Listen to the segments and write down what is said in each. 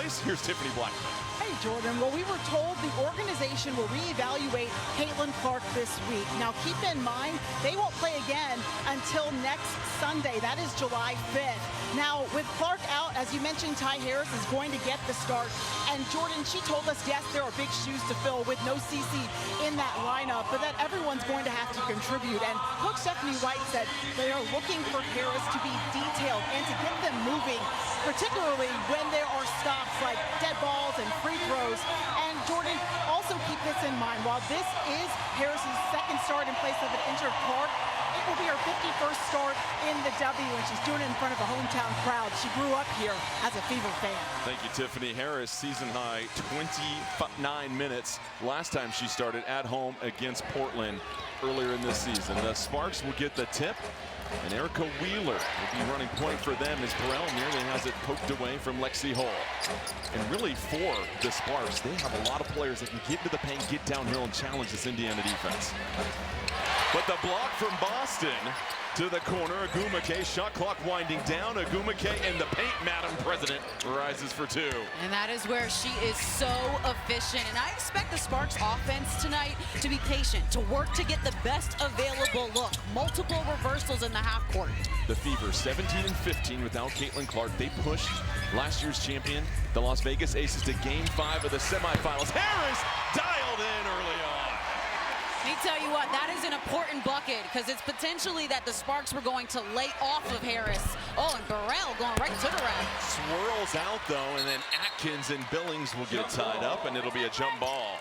place. Here's Tiffany Blackman. Hey, Jordan. Well, we were told the organization will reevaluate Caitlin Clark this week. Now, keep in mind, they won't play again until next Sunday. That is July 5th. Now, with Clark out, as you mentioned, Ty Harris is going to get the start. And Jordan, she told us, yes, there are big shoes to fill with no CeCe in that lineup, but that everyone's going to have to contribute. And Coach Stephanie White said they are looking for Harris to be detailed and to get them moving, particularly when there are stops like dead balls and free throws. And Jordan, also keep this in mind, while this is Harris's second start in place of an injured Clark, it will be her 51st start in the W, and she's doing it in front of a hometown crowd. She grew up here as a Fever fan. Thank you, Tiffany. Harris, season high 29 minutes last time she started at home against Portland earlier in this season. The Sparks will get the tip, and Erica Wheeler will be running point for them as Burrell nearly has it poked away from Lexi Hall. And really for the Sparks, they have a lot of players that can get into the paint, get downhill, and challenge this Indiana defense. But the block from Boston to the corner. Agumake, shot clock winding down. Agumake in the paint, Madam President, rises for two. And that is where she is so efficient. And I expect the Sparks offense tonight to be patient, to work to get the best available look. Multiple reversals in the half court. The Fever 17-15 without Caitlin Clark. They pushed last year's champion, the Las Vegas Aces, to Game 5 of the semifinals. Harris dialed in early on. Let me tell you what, that is an important bucket because it's potentially that the Sparks were going to lay off of Harris. Oh, and Burrell going right to the rack. Swirls out, though, and then Atkins and Billings will get tied up, and it'll be a jump ball.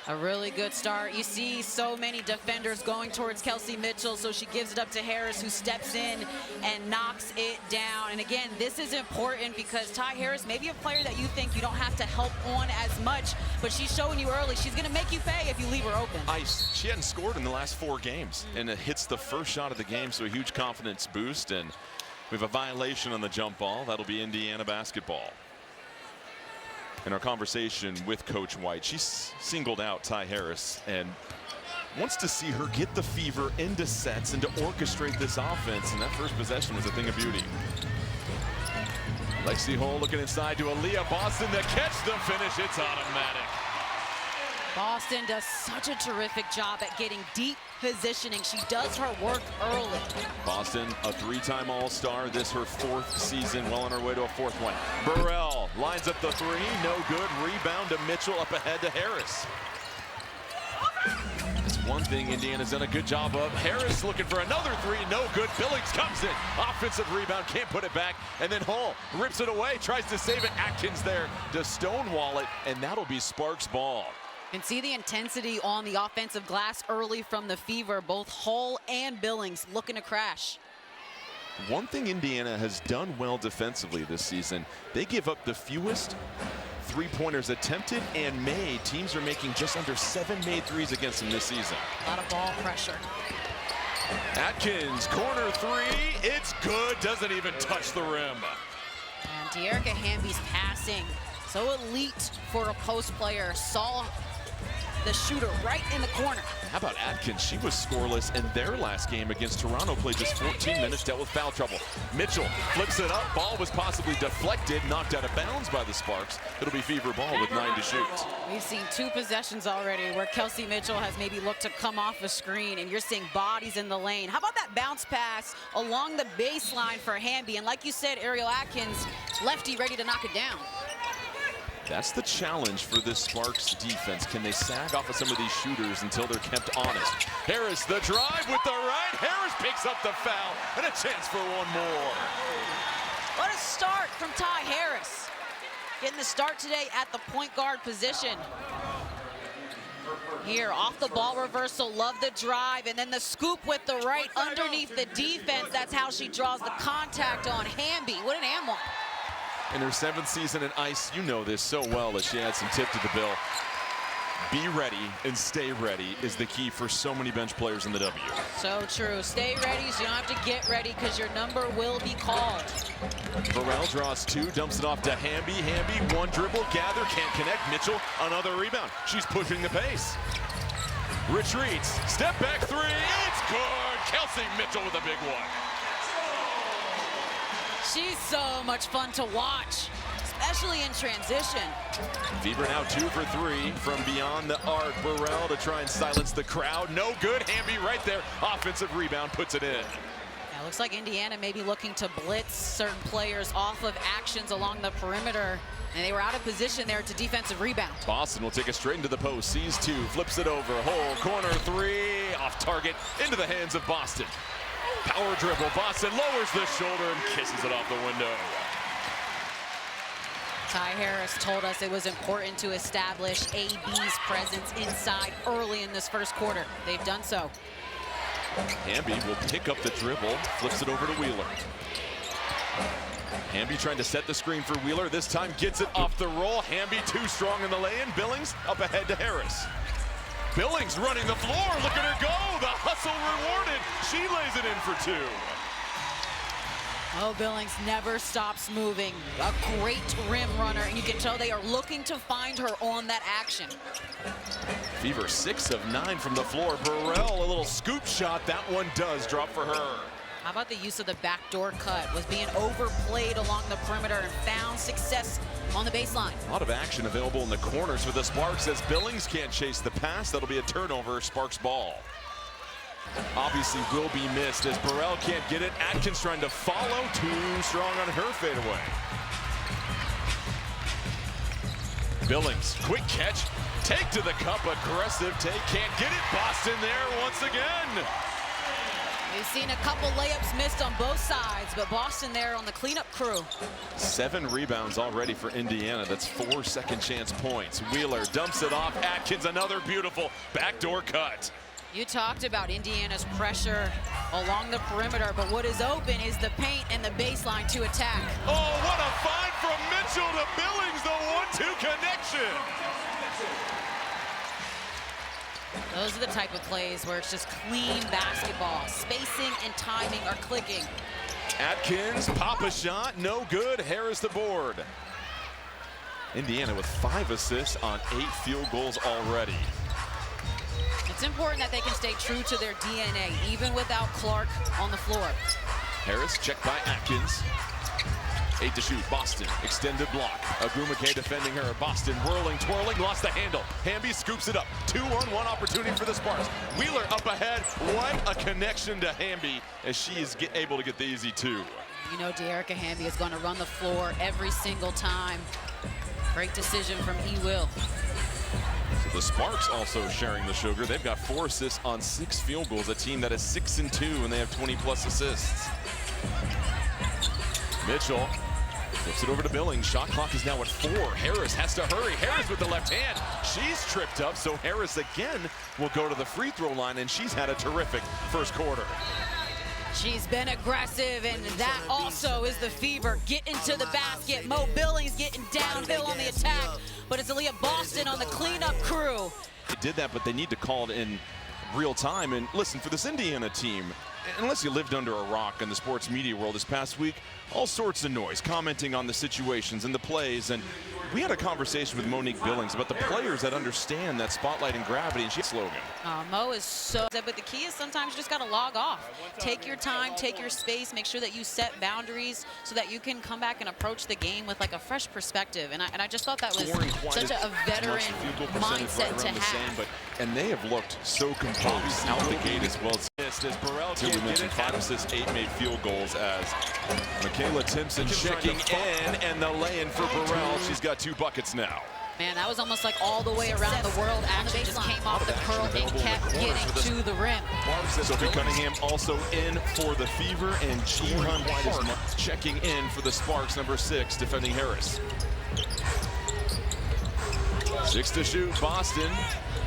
A really good start. You see so many defenders going towards Kelsey Mitchell, so she gives it up to Harris, who steps in and knocks it down. And again, this is important because Ty Harris may be a player that you think you don't have to help on as much, but she's showing you early she's going to make you pay if you leave her open. Ice. She hadn't scored in the last 4 games, and it hits the first shot of the game, so a huge confidence boost. And we have a violation on the jump ball. That'll be Indiana basketball. In our conversation with Coach White, she singled out Ty Harris and wants to see her get the Fever into sets and to orchestrate this offense, and that first possession was a thing of beauty. Lexi Hall looking inside to Aaliyah Boston. The catch, the finish, it's automatic. Boston does such a terrific job at getting deep positioning. She does her work early. Boston, a 3-time All-Star. This her 4th season, well on her way to a 4th one. Burrell lines up the 3, no good. Rebound to Mitchell, up ahead to Harris. That's one thing Indiana's done a good job of. Harris looking for another 3, no good. Billings comes in, offensive rebound, can't put it back. And then Hall rips it away, tries to save it. Atkins there to stonewall it, and that'll be Sparks ball. And see the intensity on the offensive glass early from the Fever. Both Hall and Billings looking to crash. One thing Indiana has done well defensively this season, they give up the fewest 3-pointers attempted and made. Teams are making just under 7 made threes against them this season. A lot of ball pressure. Atkins, corner 3, it's good, doesn't even touch the rim. And Dearica Hamby's passing, so elite for a post player. Saw the shooter right in the corner. How about Atkins? She was scoreless in their last game against Toronto. Played just 14 minutes, dealt with foul trouble. Mitchell flips it up. Ball was possibly deflected, knocked out of bounds by the Sparks. It'll be Fever ball with 9 to shoot. We've seen 2 possessions already where Kelsey Mitchell has maybe looked to come off a screen, and you're seeing bodies in the lane. How about that bounce pass along the baseline for Hamby? And like you said, Ariel Atkins, lefty ready to knock it down. That's the challenge for this Sparks defense. Can they sag off of some of these shooters until they're kept honest? Harris, the drive with the right. Harris picks up the foul, and a chance for one more. What a start from Ty Harris. Getting the start today at the point guard position. Here, off the ball reversal, love the drive, and then the scoop with the right underneath the defense. That's how she draws the contact on Hamby. What an and one. In her 7th season in ice, you know this so well that she had some tip to the bill. Be ready and stay ready is the key for so many bench players in the W. So true. Stay ready so you don't have to get ready because your number will be called. Burrell draws 2, dumps it off to Hamby. Hamby, 1 dribble, gather, can't connect. Mitchell, another rebound. She's pushing the pace. Retreats, step back 3, it's good. Kelsey Mitchell with a big one. She's so much fun to watch, especially in transition. Fever now 2 for 3 from beyond the arc. Burrell to try and silence the crowd. No good. Hamby right there. Offensive rebound puts it in. Yeah, looks like Indiana may be looking to blitz certain players off of actions along the perimeter. And they were out of position there to defensive rebound. Boston will take it straight into the post. Sees 2, flips it over. Hole, corner 3, off target, into the hands of Boston. Power dribble. Boston lowers the shoulder and kisses it off the window. Ty Harris told us it was important to establish AB's presence inside early in this first quarter. They've done so. Hamby will pick up the dribble, flips it over to Wheeler. Hamby trying to set the screen for Wheeler. This time gets it off the roll. Hamby too strong in the lay-in. Billings up ahead to Harris. Billings running the floor. Look at her go. The hustle rewarded. She lays it in for 2. Oh, Billings never stops moving. A great rim runner, and you can tell they are looking to find her on that action. Fever 6 of 9 from the floor. Burrell, a little scoop shot. That one does drop for her. How about the use of the backdoor cut? Was being overplayed along the perimeter and found success on the baseline. A lot of action available in the corners for the Sparks as Billings can't chase the pass. That'll be a turnover. Sparks ball. Obviously will be missed as Burrell can't get it. Atkins trying to follow. Too strong on her fadeaway. Billings, quick catch. Take to the cup. Aggressive take. Can't get it. Boston there once again. We've seen a couple layups missed on both sides, but Boston there on the cleanup crew. 7 rebounds already for Indiana. That's 4 second chance points. Wheeler dumps it off. Atkins, another beautiful backdoor cut. You talked about Indiana's pressure along the perimeter, but what is open is the paint and the baseline to attack. Oh, what a find from Mitchell to Billings, the 1-2 connection. Those are the type of plays where it's just clean basketball. Spacing and timing are clicking. Atkins, pop a shot, no good. Harris the board. Indiana with 5 assists on 8 field goals already. It's important that they can stay true to their DNA, even without Clark on the floor. Harris checked by Atkins. 8 to shoot. Boston extended block. Agumake defending her. Boston whirling, twirling, lost the handle. Hamby scoops it up. 2-on-1 opportunity for the Sparks. Wheeler up ahead. What a connection to Hamby as she is able to get the easy 2. You know, De'Arica Hamby is going to run the floor every single time. Great decision from E-Will. So the Sparks also sharing the sugar. They've got 4 assists on 6 field goals. A team that is 6-2 and they have 20+ assists. Mitchell flips it over to Billings. Shot clock is now at 4. Harris has to hurry. Harris with the left hand. She's tripped up, so Harris again will go to the free throw line, and she's had a terrific first quarter. She's been aggressive, and that also is the Fever. Get into the basket. Mo Billings getting downhill on the attack, but it's Aaliyah Boston on the cleanup crew. They did that, but they need to call it in real time. And listen, for this Indiana team, unless you lived under a rock in the sports media world this past week, all sorts of noise, commenting on the situations and the plays. And we had a conversation with Monique Billings about the players that understand that spotlight and gravity, and she's slogan. Mo is so, but the key is sometimes you just got to log off. Take your time, take your space, make sure that you set boundaries so that you can come back and approach the game with like a fresh perspective. And I just thought that was such a veteran mindset to have. And they have looked so composed out the gate as well. As Burrell can't get it, 5 assists, 8 made field goals as Michaela Timpson checking in, and the lay-in for Burrell. She's got 2 buckets now. Man, that was almost like all the way around the world. Action just came off the curl and kept getting to the rim. Sophie Cunningham also in for the Fever, and Jihan Park checking in for the Sparks, number 6, defending Harris. 6 to shoot, Boston.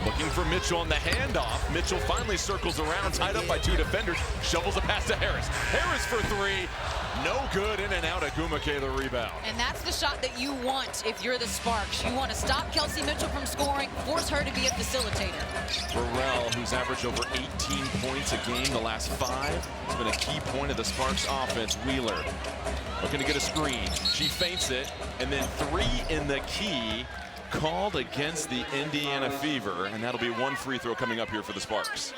Looking for Mitchell on the handoff. Mitchell finally circles around, tied up by 2 defenders. Shovels a pass to Harris. Harris for 3. No good, in and out. Agumake the rebound. And that's the shot that you want if you're the Sparks. You want to stop Kelsey Mitchell from scoring, force her to be a facilitator. Burrell, who's averaged over 18 points a game the last 5, has been a key point of the Sparks offense. Wheeler looking to get a screen. She feints it, and then 3 in the key. Called against the Indiana Fever, and that'll be 1 free throw coming up here for the Sparks.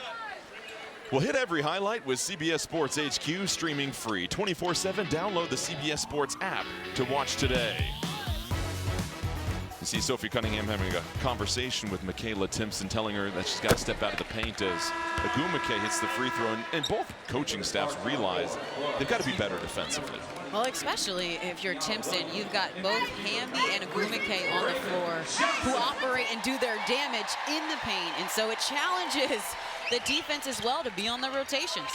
We'll hit every highlight with CBS Sports HQ, streaming free 24/7. Download the CBS Sports app to watch today. You see Sophie Cunningham having a conversation with Michaela Timpson, telling her that she's got to step out of the paint as Agumake hits the free throw, and both coaching staffs realize they've got to be better defensively. Well, especially if you're Timpson, you've got both Hamby and Agumake on the floor who operate and do their damage in the paint, and so it challenges the defense as well to be on the rotations.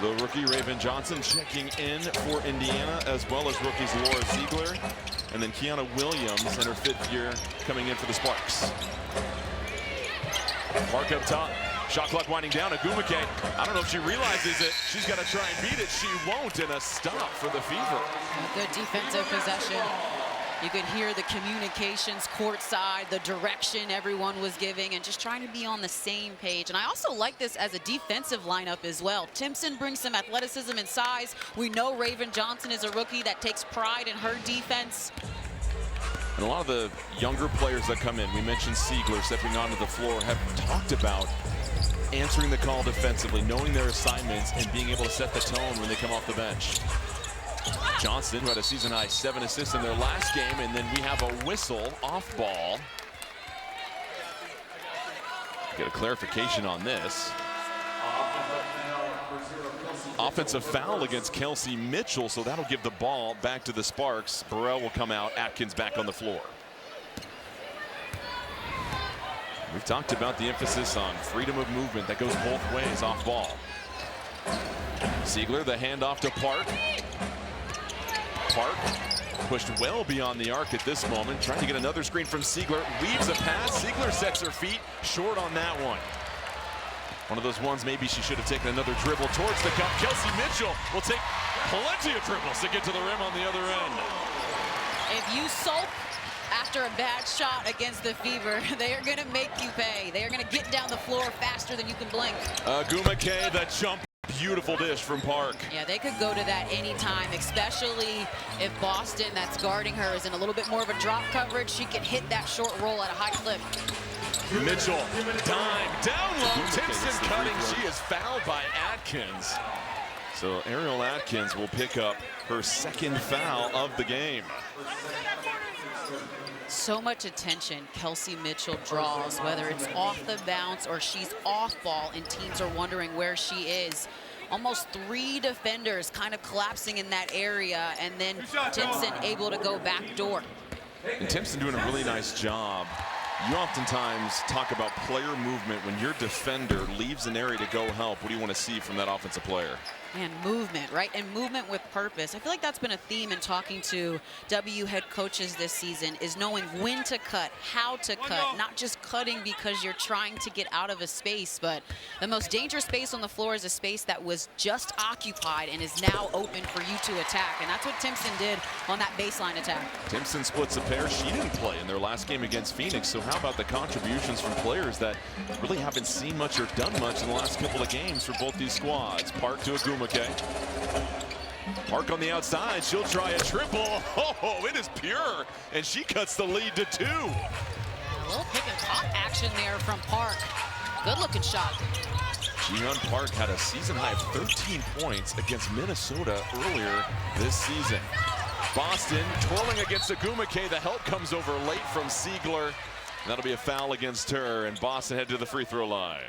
The rookie Raven Johnson checking in for Indiana, as well as rookies Laura Ziegler and then Kiana Williams in her 5th year coming in for the Sparks. Park up top. Shot clock winding down. Agumake, I don't know if she realizes it. She's got to try and beat it. She won't, and a stop for the Fever. A good defensive possession. You could hear the communications courtside, the direction everyone was giving, and just trying to be on the same page. And I also like this as a defensive lineup as well. Timpson brings some athleticism and size. We know Raven Johnson is a rookie that takes pride in her defense. And a lot of the younger players that come in, we mentioned Ziegler stepping onto the floor, have talked about answering the call defensively, knowing their assignments, and being able to set the tone when they come off the bench. Johnson, who had a season-high 7 assists in their last game, and then we have a whistle off ball. Get a clarification on this. Offensive foul against Kelsey Mitchell, so that'll give the ball back to the Sparks. Burrell will come out, Atkins back on the floor. We've talked about the emphasis on freedom of movement that goes both ways off ball. Ziegler, the handoff to Park. Park pushed well beyond the arc at this moment, trying to get another screen from Ziegler. Weaves a pass. Ziegler sets her feet short on that one. One of those ones maybe she should have taken another dribble towards the cup. Kelsey Mitchell will take plenty of dribbles to get to the rim on the other end. If you sulk after a bad shot against the Fever, they are going to make you pay. They are going to get down the floor faster than you can blink. Agumake, the jump. Beautiful dish from Park. Yeah, they could go to that anytime, especially if Boston, that's guarding her, is in a little bit more of a drop coverage. She can hit that short roll at a high clip. Mitchell, dime, down low. Timpson cutting. She is fouled by Atkins. So Ariel Atkins will pick up her 2nd foul of the game. So much attention Kelsey Mitchell draws, whether it's off the bounce or she's off ball, and teams are wondering where she is. Almost 3 defenders kind of collapsing in that area, and then Timpson able to go back door. And Timpson doing a really nice job. You oftentimes talk about player movement. When your defender leaves an area to go help, what do you want to see from that offensive player? And movement, right? And movement with purpose. I feel like that's been a theme in talking to W head coaches this season, is knowing when to cut, how to cut, not just cutting because you're trying to get out of a space, but the most dangerous space on the floor is a space that was just occupied and is now open for you to attack. And that's what Timpson did on that baseline attack. Timpson splits a pair. She didn't play in their last game against Phoenix, so how about the contributions from players that really haven't seen much or done much in the last couple of games for both these squads? Park to Agumake. Park on the outside. She'll try a triple. Oh, it is pure. And she cuts the lead to 2. A little pick and pop action there from Park. Good looking shot. Jihyun Park had a season high of 13 points against Minnesota earlier this season. Boston twirling against Agumake. The help comes over late from Ziegler. That'll be a foul against her, and Boston head to the free throw line.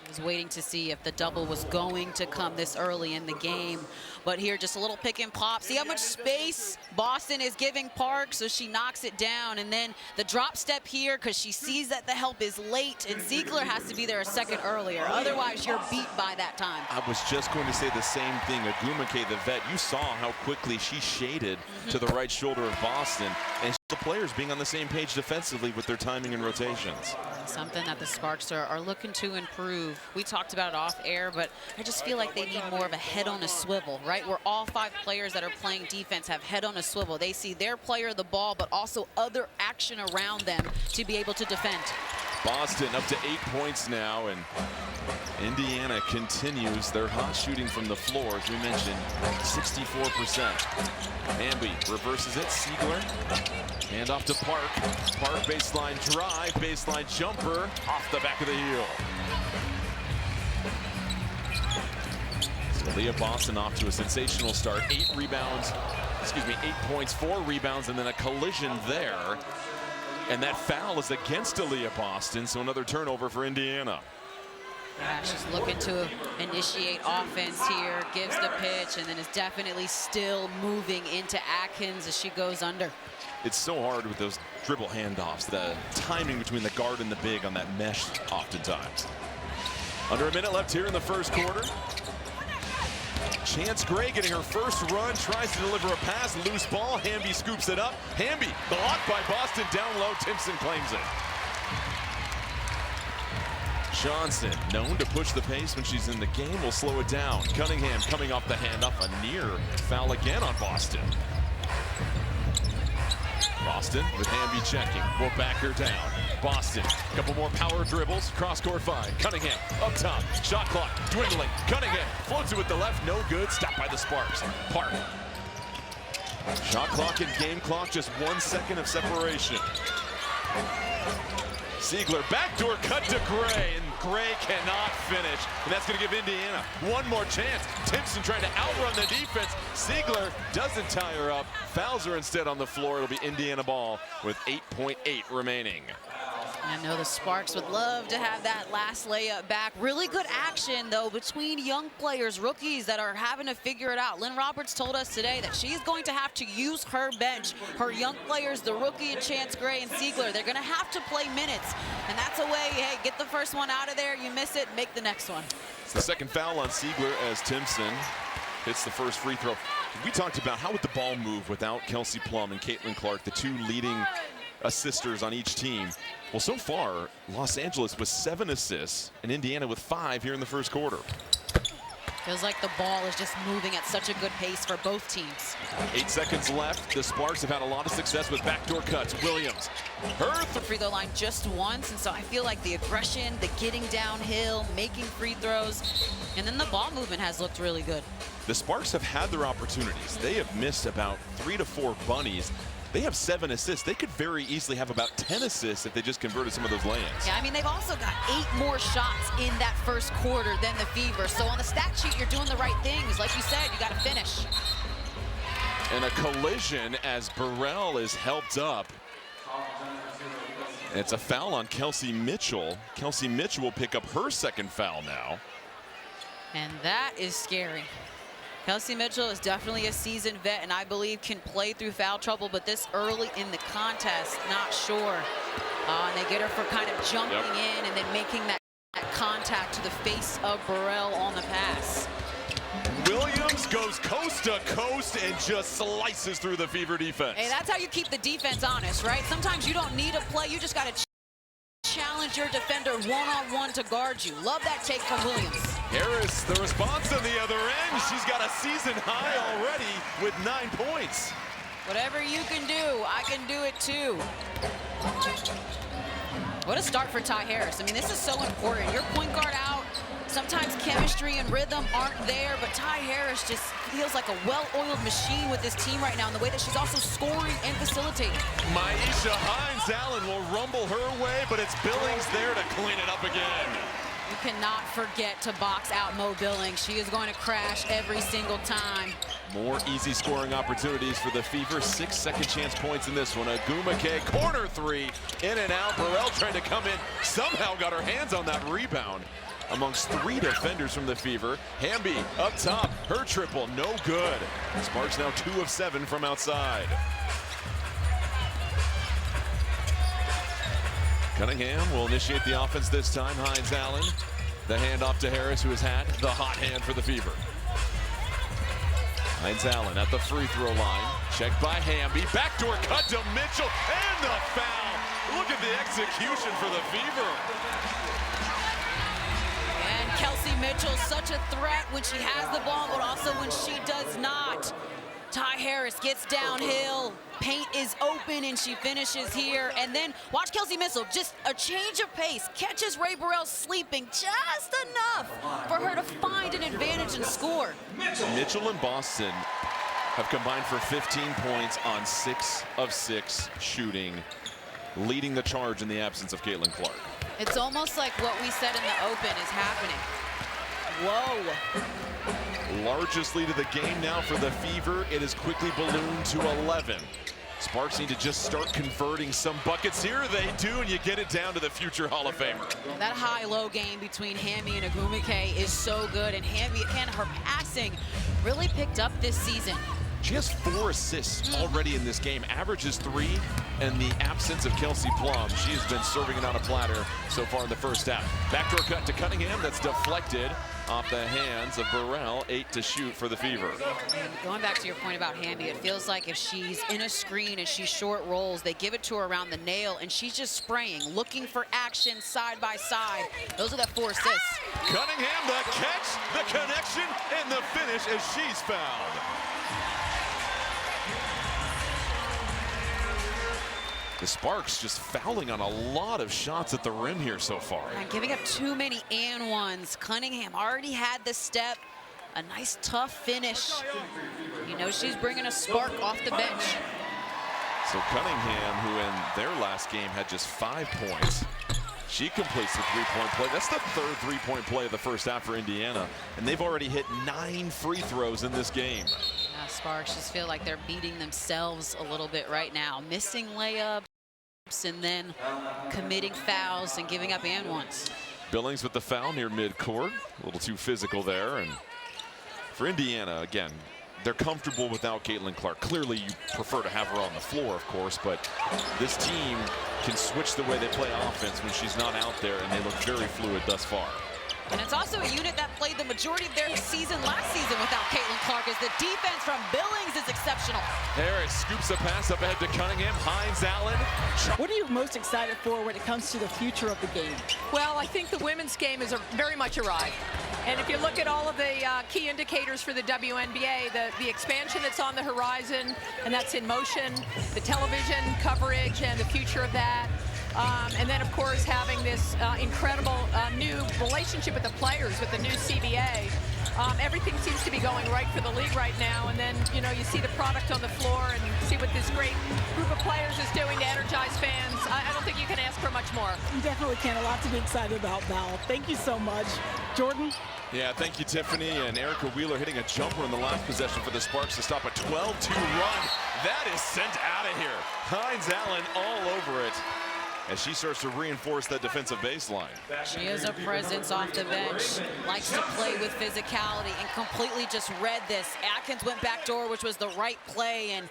Was waiting to see if the double was going to come this early in the game, but here just a little pick and pop. See how much space Boston is giving Park, so she knocks it down, and then the drop step here because she sees that the help is late, and Ziegler has to be there a second earlier. Otherwise, you're beat by that time. I was just going to say the same thing. Agumake, the vet, you saw how quickly she shaded to the right shoulder of Boston, and the players being on the same page defensively with their timing and rotations. Something that the Sparks are looking to improve. We talked about it off air, but I just feel like they need more of a head on a swivel, right? Where all 5 players that are playing defense have head on a swivel. They see their player the ball, but also other action around them to be able to defend. Boston up to 8 points now, and Indiana continues their hot shooting from the floor. As we mentioned, 64%. Hamby reverses it. Ziegler. Hand off to Park. Park baseline drive, baseline jumper off the back of the heel. Leah Boston off to a sensational start. 8 points, 4 rebounds, and then a collision there. And that foul is against Aaliyah Boston, so another turnover for Indiana. Yeah, she's looking to initiate offense here, gives the pitch, and then is definitely still moving into Atkins as she goes under. It's so hard with those dribble handoffs, the timing between the guard and the big on that mesh oftentimes. Under a minute left here in the first quarter. Chance Gray getting her first run, tries to deliver a pass, loose ball. Hamby scoops it up. Hamby blocked by Boston down low. Timpson claims it. Johnson, known to push the pace when she's in the game, will slow it down. Cunningham coming off the handoff, a near foul again on Boston. Boston with Hamby checking, will back her down. Boston, a couple more power dribbles, cross-court 5. Cunningham up top, shot clock dwindling. Cunningham floats it with the left, no good, stopped by the Sparks. Park. Shot clock and game clock, just 1 second of separation. Siegler, backdoor cut to Gray, and Gray cannot finish. And that's going to give Indiana one more chance. Timpson trying to outrun the defense. Siegler doesn't tie her up, fouls her instead on the floor. It'll be Indiana ball with 8.8 remaining. I know the Sparks would love to have that last layup back. Really good action, though, between young players, rookies that are having to figure it out. Lynn Roberts told us today that she's going to have to use her bench. Her young players, the rookie and Chance Gray and Siegler, they're going to have to play minutes. And that's a way, hey, get the first one out of there. You miss it, make the next one. It's the second foul on Siegler as Timpson hits the first free throw. We talked about how would the ball move without Kelsey Plum and Caitlin Clark, the 2 leading assisters on each team. Well, so far, Los Angeles with 7 assists and Indiana with 5 here in the first quarter. Feels like the ball is just moving at such a good pace for both teams. 8 seconds left. The Sparks have had a lot of success with backdoor cuts. Williams, her free throw line just once, and so I feel like the aggression, the getting downhill, making free throws, and then the ball movement has looked really good. The Sparks have had their opportunities. They have missed about 3 to 4 bunnies. They have 7 assists. They could very easily have about 10 assists if they just converted some of those lay-ins. Yeah, I mean, they've also got 8 more shots in that first quarter than the Fever. So on the stat sheet, you're doing the right things. Like you said, you got to finish. And a collision as Burrell is helped up. It's a foul on Kelsey Mitchell. Kelsey Mitchell will pick up her second foul now. And that is scary. Kelsey Mitchell is definitely a seasoned vet, and I believe can play through foul trouble, but this early in the contest, not sure. And they get her for kind of jumping in and then making that contact to the face of Burrell on the pass. Williams goes coast to coast and just slices through the Fever defense. Hey, that's how you keep the defense honest, right? Sometimes you don't need a play, you just got to challenge your defender one-on-one to guard you. Love that take from Williams. Harris, the response on the other end. She's got a season high already with 9 points. Whatever you can do, I can do it too. What a start for Ty Harris. I mean, this is so important. Your point guard out. Sometimes chemistry and rhythm aren't there, but Ty Harris just feels like a well-oiled machine with this team right now in the way that she's also scoring and facilitating. Maisha Hines-Allen will rumble her way, but it's Billings there to clean it up again. You cannot forget to box out Mo Billings. She is going to crash every single time. More easy scoring opportunities for the Fever. 6 second chance points in this one. Agumake, corner 3, in and out. Burrell trying to come in, somehow got her hands on that rebound amongst 3 defenders from the Fever. Hamby up top, her triple, no good. Sparks now 2 of 7 from outside. Cunningham will initiate the offense this time. Hines-Allen, the handoff to Harris, who has had the hot hand for the Fever. Hines-Allen at the free throw line. Checked by Hamby. Backdoor cut to Mitchell, and the foul. Look at the execution for the Fever. And Kelsey Mitchell, such a threat when she has the ball, but also when she does not. Ty Harris gets downhill, paint is open, and she finishes here. And then watch Kelsey Mitchell, just a change of pace, catches Ray Burrell sleeping just enough for her to find an advantage and score. Mitchell and Boston have combined for 15 points on 6 of 6 shooting, leading the charge in the absence of Caitlin Clark. It's almost like what we said in the open is happening. Whoa. largest lead of the game now for the Fever. It has quickly ballooned to 11. Sparks need to just start converting some buckets here. They do, and you get it down to the future Hall of Famer. That high-low game between Hamby and Agumike is so good, and Hamby, again, her passing really picked up this season. She has 4 assists already in this game, averages 3, and the absence of Kelsey Plum, she has been serving it on a platter so far in the first half. Backdoor cut to Cunningham, that's deflected off the hands of Burrell. 8 to shoot for the Fever. Going back to your point about Hamby, it feels like if she's in a screen and she short rolls, they give it to her around the nail, and she's just spraying, looking for action side by side. Those are the 4 assists. Cunningham, the catch, the connection, and the finish as she's fouled. The Sparks just fouling on a lot of shots at the rim here so far. And giving up too many and ones. Cunningham already had the step. A nice, tough finish. You know she's bringing a spark off the bench. So Cunningham, who in their last game had just 5 points, she completes the 3-point play. That's the 3rd 3-point play of the first half for Indiana. And they've already hit 9 free throws in this game. Now Sparks just feel like they're beating themselves a little bit right now. Missing layups and then committing fouls and giving up and ones. Billings with the foul near midcourt. A little too physical there. And for Indiana, again, they're comfortable without Caitlin Clark. Clearly, you prefer to have her on the floor, of course, but this team can switch the way they play offense when she's not out there, and they look very fluid thus far. And it's also a unit that played the majority of their season last season without Caitlin Clark, as the defense from Billings is exceptional. Harris scoops a pass up ahead to Cunningham. Hines Allen. What are you most excited for when it comes to the future of the game? Well, I think the women's game is very much arrived. And if you look at all of the key indicators for the WNBA, the expansion that's on the horizon, and that's in motion, the television coverage and the future of that, and then, of course, having this incredible new relationship with the players, with the new CBA. Everything seems to be going right for the league right now. And then, you know, you see the product on the floor and see what this great group of players is doing to energize fans. I don't think you can ask for much more. You definitely can. A lot to be excited about, Val. Thank you so much. Jordan? Yeah, thank you, Tiffany. And Erica Wheeler hitting a jumper in the last possession for the Sparks to stop a 12-2 run. That is sent out of here. Hines Allen all over it as she starts to reinforce that defensive baseline. She is a presence off the bench, likes to play with physicality, and completely just read this. Atkins went backdoor, which was the right play, and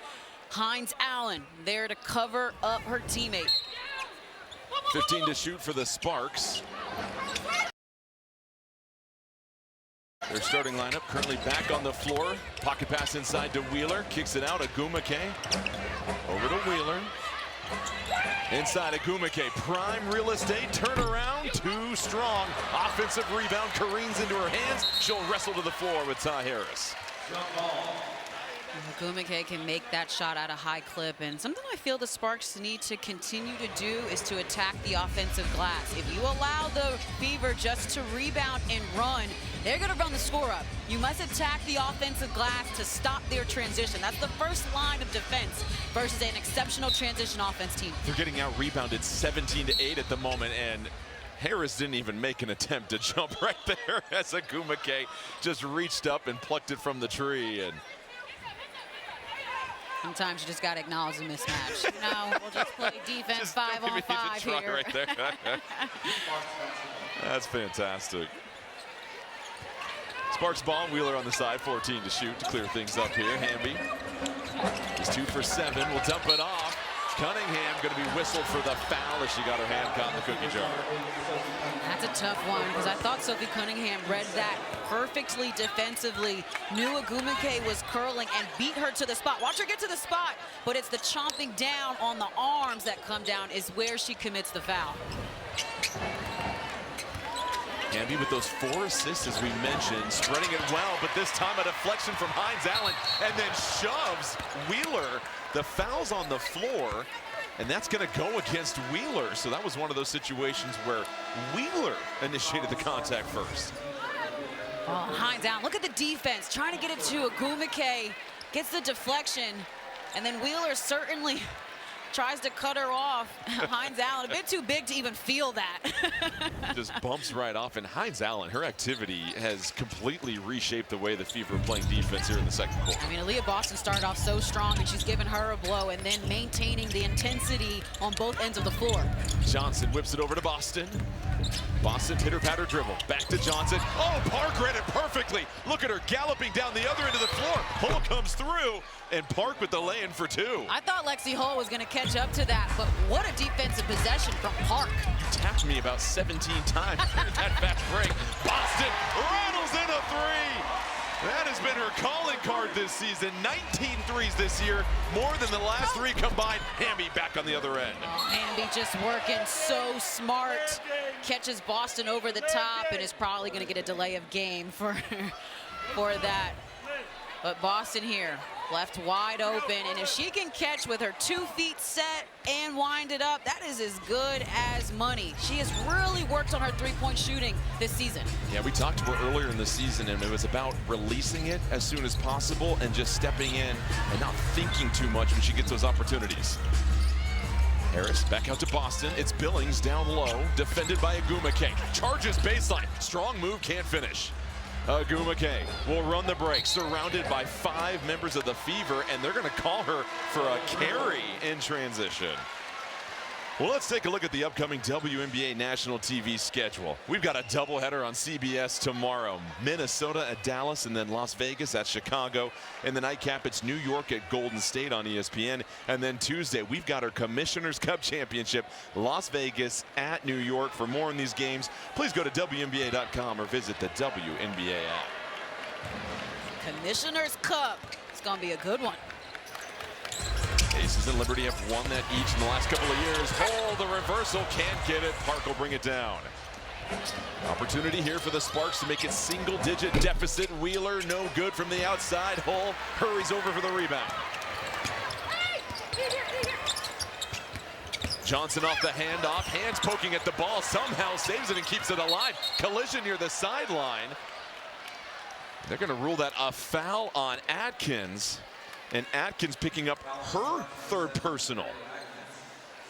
Hines Allen there to cover up her teammate. 15 to shoot for the Sparks. Their starting lineup currently back on the floor. Pocket pass inside to Wheeler, kicks it out. Agumike over to Wheeler. Inside Agumike, prime real estate, turnaround, too strong. Offensive rebound careens into her hands. She'll wrestle to the floor with Ty Harris. Agumike can make that shot at a high clip, and something I feel the Sparks need to continue to do is to attack the offensive glass. If you allow the Fever just to rebound and run, they're going to run the score up. You must attack the offensive glass to stop their transition. That's the first line of defense versus an exceptional transition offense team. They're getting out rebounded 17-8 at the moment, and Harris didn't even make an attempt to jump right there as Agumike just reached up and plucked it from the tree. And sometimes you just got to acknowledge the mismatch. No, we'll just play defense 5-on-5 here. Right there. That's fantastic. Sparks ball, Wheeler on the side, 14 to shoot to clear things up here. Hamby is 2 for 7, will dump it off. Cunningham going to be whistled for the foul as she got her hand caught in the cookie jar. That's a tough one, because I thought Sophie Cunningham read that perfectly defensively. Knew Agumike was curling and beat her to the spot. Watch her get to the spot, but it's the chomping down on the arms that come down is where she commits the foul. Hamby with those 4 assists, as we mentioned, spreading it well, but this time a deflection from Hines Allen, and then shoves Wheeler. The foul's on the floor, and that's going to go against Wheeler. So that was one of those situations where Wheeler initiated the contact first. Oh, Hines Allen, look at the defense, trying to get it to Agumike, gets the deflection, and then Wheeler certainly tries to cut her off. Hines Allen, a bit too big to even feel that. Just bumps right off. And Hines Allen, her activity has completely reshaped the way the Fever are playing defense here in the second quarter. I mean, Aaliyah Boston started off so strong, and she's given her a blow, and then maintaining the intensity on both ends of the floor. Johnson whips it over to Boston. Boston pitter-patter dribble. Back to Johnson. Oh, Park read it perfectly. Look at her galloping down the other end of the floor. Hull comes through, and Park with the lay-in for two. I thought Lexi Hull was going to catch up to that, but what a defensive possession from Park. Tapped me about 17 times during that fast break. Boston rattles in a three. That has been her calling card this season. 19 threes this year, more than the last three combined. Hamby back on the other end. Hamby just working so smart. Catches Boston over the top and is probably going to get a delay of game for that. But Boston here, left wide open, and if she can catch with her 2 feet set and wind it up, that is as good as money. She has really worked on her three-point shooting this season. Yeah, we talked to her earlier in the season, and it was about releasing it as soon as possible and just stepping in and not thinking too much when she gets those opportunities. Harris back out to Boston. It's Billings down low, defended by Agumake. Charges baseline. Strong move, can't finish. Agumake will run the break, surrounded by 5 members of the Fever, and they're going to call her for a carry in transition. Well, let's take a look at the upcoming WNBA national TV schedule. We've got a doubleheader on CBS tomorrow. Minnesota at Dallas, and then Las Vegas at Chicago. In the nightcap, it's New York at Golden State on ESPN. And then Tuesday, we've got our Commissioner's Cup Championship, Las Vegas at New York. For more on these games, please go to WNBA.com or visit the WNBA app. Commissioner's Cup. It's going to be a good one. Aces and Liberty have won that each in the last couple of years. Hole, the reversal, can't get it. Park will bring it down. Opportunity here for the Sparks to make it single-digit deficit. Wheeler, no good from the outside. Hull hurries over for the rebound. Johnson off the handoff. Hands poking at the ball. Somehow saves it and keeps it alive. Collision near the sideline. They're going to rule that a foul on Atkins. And Atkins picking up her 3rd personal.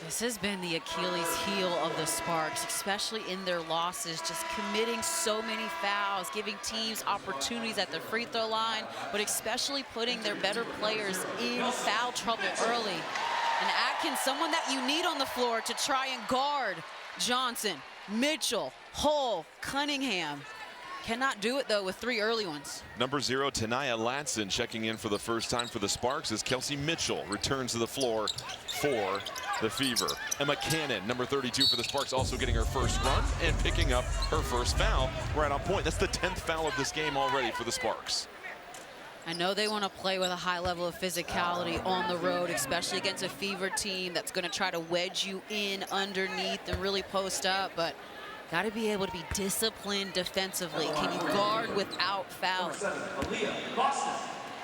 This has been the Achilles heel of the Sparks, especially in their losses, just committing so many fouls, giving teams opportunities at the free throw line, but especially putting their better players in foul trouble early. And Atkins, someone that you need on the floor to try and guard Johnson, Mitchell, Hull, Cunningham. Cannot do it, though, with 3 early ones. Number 0, Tanaya Latson, checking in for the first time for the Sparks as Kelsey Mitchell returns to the floor for the Fever. Emma Cannon, number 32 for the Sparks, also getting her first run and picking up her first foul right on point. That's the 10th foul of this game already for the Sparks. I know they want to play with a high level of physicality on the road, especially against a Fever team that's going to try to wedge you in underneath and really post up, but got to be able to be disciplined defensively. Can you guard without fouling?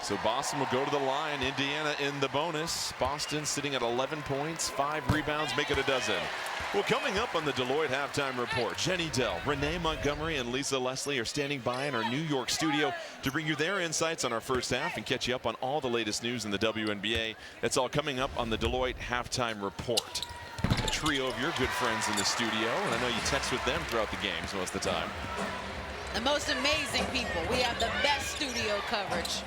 So Boston will go to the line. Indiana in the bonus. Boston sitting at 11 points, 5 rebounds, make it a dozen. Well, coming up on the Deloitte Halftime Report, Jenny Dell, Renee Montgomery, and Lisa Leslie are standing by in our New York studio to bring you their insights on our first half and catch you up on all the latest news in the WNBA. That's all coming up on the Deloitte Halftime Report. A trio of your good friends in the studio, and I know you text with them throughout the games most of the time. The most amazing people. We have the best studio coverage.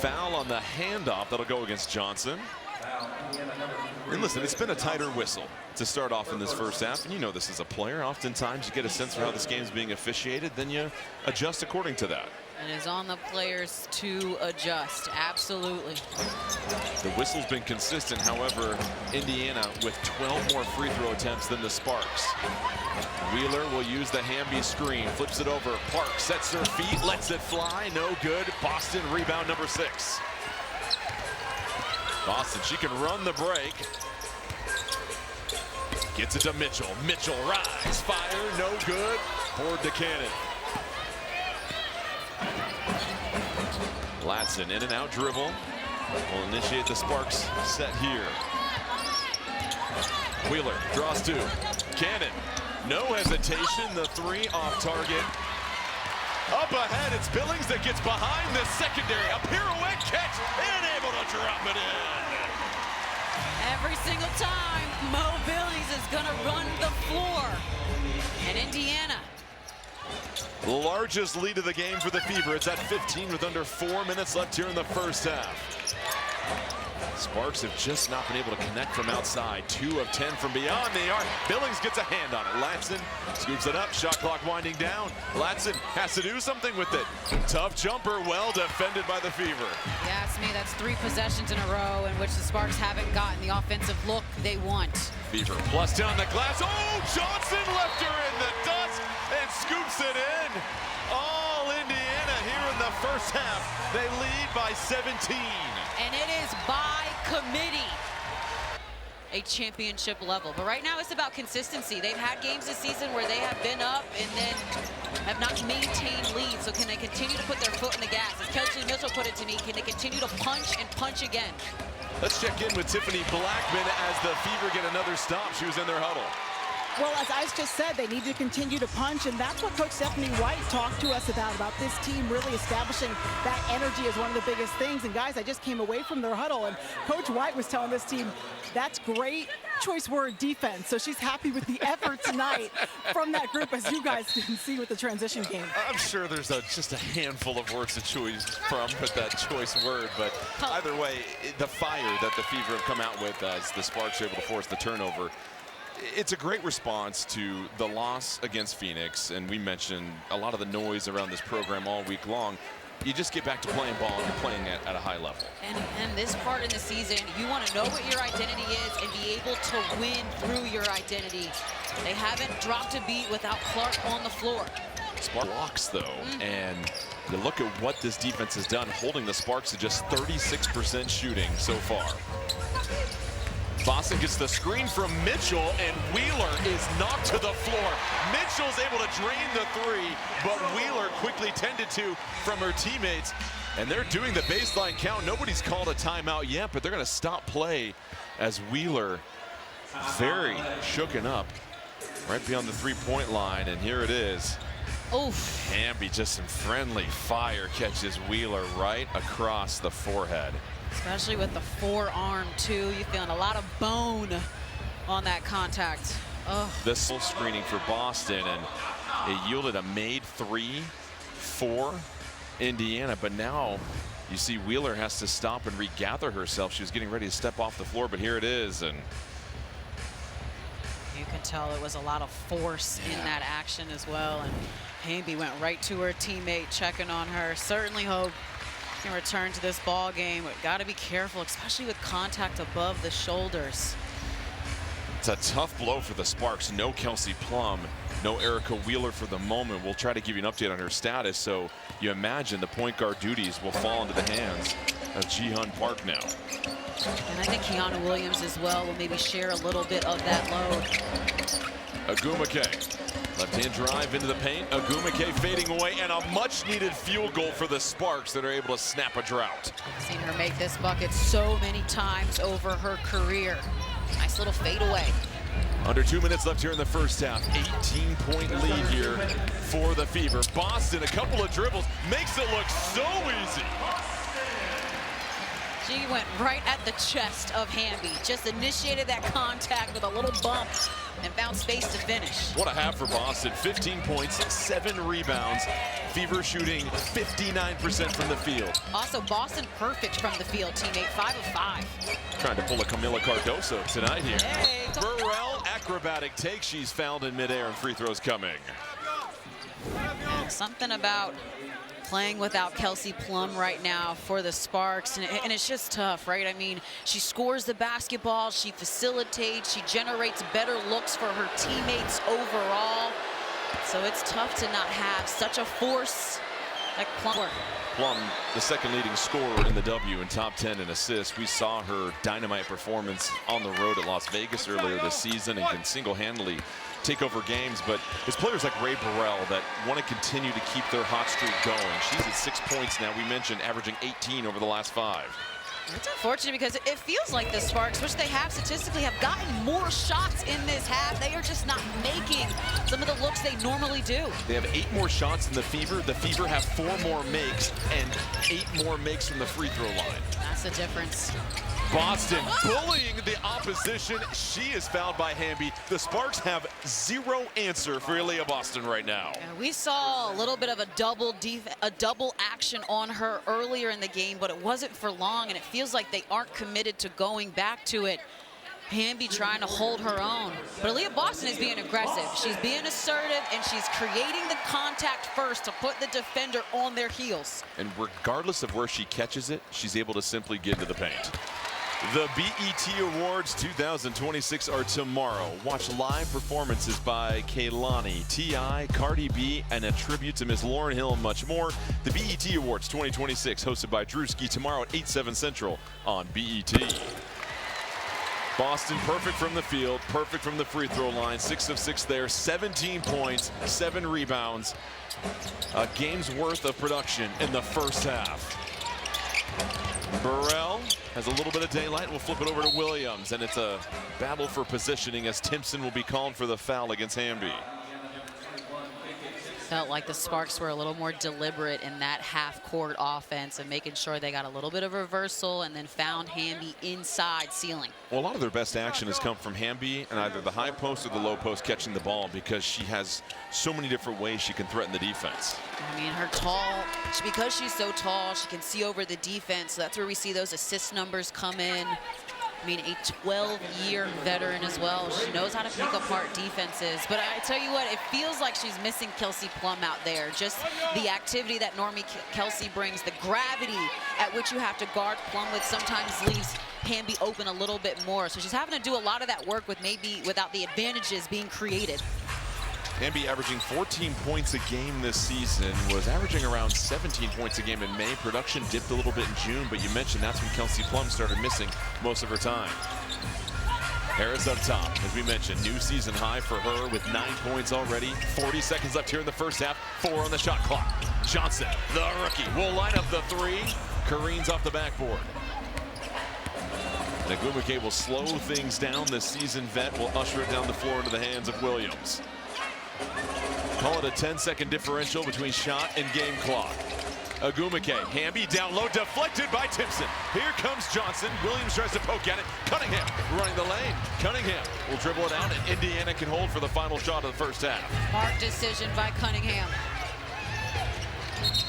Foul on the handoff. That'll go against Johnson. And listen, it's been a tighter whistle to start off in this first half, and you know this as a player. Oftentimes you get a sense for how this game is being officiated, then you adjust according to that. And it's on the players to adjust, absolutely. The whistle's been consistent, however, Indiana with 12 more free throw attempts than the Sparks. Wheeler will use the Hamby screen, flips it over. Park sets her feet, lets it fly, no good. Boston rebound number 6. Boston, she can run the break. Gets it to Mitchell. Mitchell rise, fire, no good. Board to Cannon. Latson in and out dribble. Will initiate the Sparks set here. Wheeler draws 2. Cannon, no hesitation. The 3 off target. Up ahead, it's Billings that gets behind the secondary. A pirouette catch and able to drop it in. every single time, Mo Billings is going to run the floor. And Indiana. Largest lead of the game for the Fever. It's at 15 with under 4 minutes left here in the first half. Sparks have just not been able to connect from outside. 2 of 10 from beyond the arc. Billings gets a hand on it. Latson scoops it up. Shot clock winding down. Latson has to do something with it. Tough jumper, well defended by the Fever. You ask me, that's 3 possessions in a row in which the Sparks haven't gotten the offensive look they want. Fever plus down the glass. Oh, Johnson left her in the dust and scoops it in. All Indiana here in the first half. They lead by 17. And it is by committee. A championship level. But right now it's about consistency. They've had games this season where they have been up and then have not maintained leads. So can they continue to put their foot in the gas? As Kelsey Mitchell put it to me, can they continue to punch and punch again? Let's check in with Tiffany Blackman as the Fever get another stop. She was in their huddle. Well, as I just said, they need to continue to punch, and that's what Coach Stephanie White talked to us about this team really establishing that energy is one of the biggest things. And guys, I just came away from their huddle, and Coach White was telling this team, that's great choice word, defense. So she's happy with the effort tonight from that group, as you guys can see with the transition game. I'm sure there's just a handful of words to choose from with that choice word, but either way, the fire that the Fever have come out with as the Sparks are able to force the turnover, it's a great response to the loss against Phoenix, and we mentioned a lot of the noise around this program all week long. You just get back to playing ball, and you're playing at a high level. And this part in the season, you want to know what your identity is and be able to win through your identity. They haven't dropped a beat without Clark on the floor. Sparks blocks, though, and you look at what this defense has done, holding the Sparks to just 36% shooting so far. Boston gets the screen from Mitchell, and Wheeler is knocked to the floor. Mitchell's able to drain the 3, but Wheeler quickly tended to from her teammates. And they're doing the baseline count. Nobody's called a timeout yet, but they're going to stop play as Wheeler very shooken up right beyond the 3-point line. And here it is. Oof. Hamby just some friendly fire catches Wheeler right across the forehead. Especially with the forearm, too. You're feeling a lot of bone on that contact. Oh. This full screening for Boston, and it yielded a made 3 for Indiana. But now you see Wheeler has to stop and regather herself. She was getting ready to step off the floor, but here it is. And you can tell it was a lot of force in that action as well. And Hamby went right to her teammate, checking on her. Certainly hope can return to this ball game. We've got to be careful, especially with contact above the shoulders. It's a tough blow for the Sparks. No Kelsey Plum, no Erica Wheeler for the moment. We'll try to give you an update on her status, so you imagine the point guard duties will fall into the hands of Jihyun Park now. And I think Kiana Williams as well will maybe share a little bit of that load. Agumake. Left-hand drive into the paint. Agumake fading away, and a much-needed field goal for the Sparks that are able to snap a drought. I've seen her make this bucket so many times over her career. Nice little fade away. Under 2 minutes left here in the first half. 18-point lead here for the Fever. Boston, a couple of dribbles, makes it look so easy. She went right at the chest of Hamby. Just initiated that contact with a little bump and found space to finish. What a half for Boston. 15 points, 7 rebounds. Fever shooting 59% from the field. Also, Boston perfect from the field, teammate. 5 of 5. Trying to pull a Camila Cardoso tonight here. Hey. Burrell, acrobatic take. She's fouled in midair, and free throws coming. Something about playing without Kelsey Plum right now for the Sparks, and it's just tough, right? I mean, she scores the basketball, she facilitates, she generates better looks for her teammates overall. So it's tough to not have such a force like Plum. Plum, the second leading scorer in the W and top 10 in assists. We saw her dynamite performance on the road at Las Vegas earlier this season and can single-handedly take over games, but it's players like Ray Burrell that want to continue to keep their hot streak going. She's at 6 points now. We mentioned averaging 18 over the last 5. It's unfortunate because it feels like the Sparks, which they have statistically, have gotten more shots in this half. They are just not making some of the looks they normally do. They have 8 more shots than the Fever. The Fever have 4 more makes and 8 more makes from the free throw line. That's makes a difference. Boston bullying the opposition. She is fouled by Hamby. The Sparks have zero answer for Aaliyah Boston right now. Yeah, we saw a little bit of a double action on her earlier in the game, but it wasn't for long, and it feels like they aren't committed to going back to it. Hamby trying to hold her own. But Aaliyah Boston is being aggressive. She's being assertive, and she's creating the contact first to put the defender on their heels. And regardless of where she catches it, she's able to simply get into the paint. The BET Awards 2026 are tomorrow. Watch live performances by Kehlani, T.I., Cardi B, and a tribute to Miss Lauryn Hill and much more. The BET Awards 2026 hosted by Drewski tomorrow at 8/7 Central on BET. Boston perfect from the field, perfect from the free throw line. 6 of 6 there, 17 points, 7 rebounds. A game's worth of production in the first half. Burrell has a little bit of daylight. We'll flip it over to Williams, and it's a battle for positioning as Timpson will be called for the foul against Hamby. Felt like the Sparks were a little more deliberate in that half-court offense and making sure they got a little bit of reversal and then found Hamby inside ceiling. Well, a lot of their best action has come from Hamby and either the high post or the low post catching the ball, because she has so many different ways she can threaten the defense. I mean, because she's so tall, she can see over the defense. So that's where we see those assist numbers come in. I mean, a 12-year veteran as well. She knows how to pick apart defenses. But I tell you what, it feels like she's missing Kelsey Plum out there. Just the activity that Normie Kelsey brings, the gravity at which you have to guard Plum with sometimes leaves Hamby open a little bit more. So she's having to do a lot of that work without the advantages being created. Hamby averaging 14 points a game this season, was averaging around 17 points a game in May. Production dipped a little bit in June, but you mentioned that's when Kelsey Plum started missing most of her time. Harris up top, as we mentioned, new season high for her with 9 points already. 40 seconds left here in the first half, 4 on the shot clock. Johnson, the rookie, will line up the 3. Careens off the backboard. Nagumake will slow things down. The seasoned vet will usher it down the floor into the hands of Williams. Call it a 10-second differential between shot and game clock. Agumake, Hamby down low, deflected by Timpson. Here comes Johnson. Williams tries to poke at it. Cunningham running the lane. Cunningham will dribble it out, and Indiana can hold for the final shot of the first half. Smart decision by Cunningham.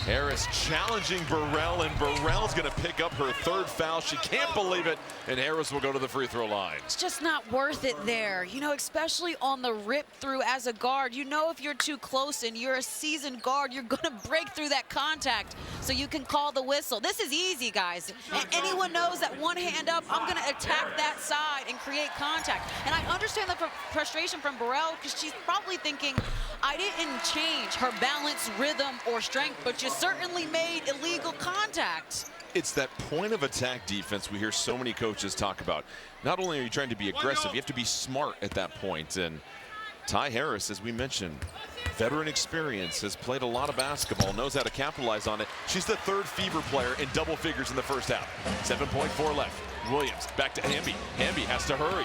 Harris challenging Burrell, and Burrell's going to pick up her 3rd foul. She can't believe it, and Harris will go to the free throw line. It's just not worth it there, you know, especially on the rip through as a guard. You know, if you're too close and you're a seasoned guard, you're going to break through that contact so you can call the whistle. This is easy, guys. And anyone knows that one hand up, I'm going to attack that side and create contact. And I understand the frustration from Burrell, because she's probably thinking, I didn't change her balance, rhythm, or strength, but you certainly made illegal contact. It's that point of attack defense we hear so many coaches talk about. Not only are you trying to be aggressive, you have to be smart at that point. And Ty Harris, as we mentioned, veteran experience, has played a lot of basketball, knows how to capitalize on it. She's the 3rd Fever player in double figures in the first half. 7.4 left. Williams back to Hamby. Hamby has to hurry.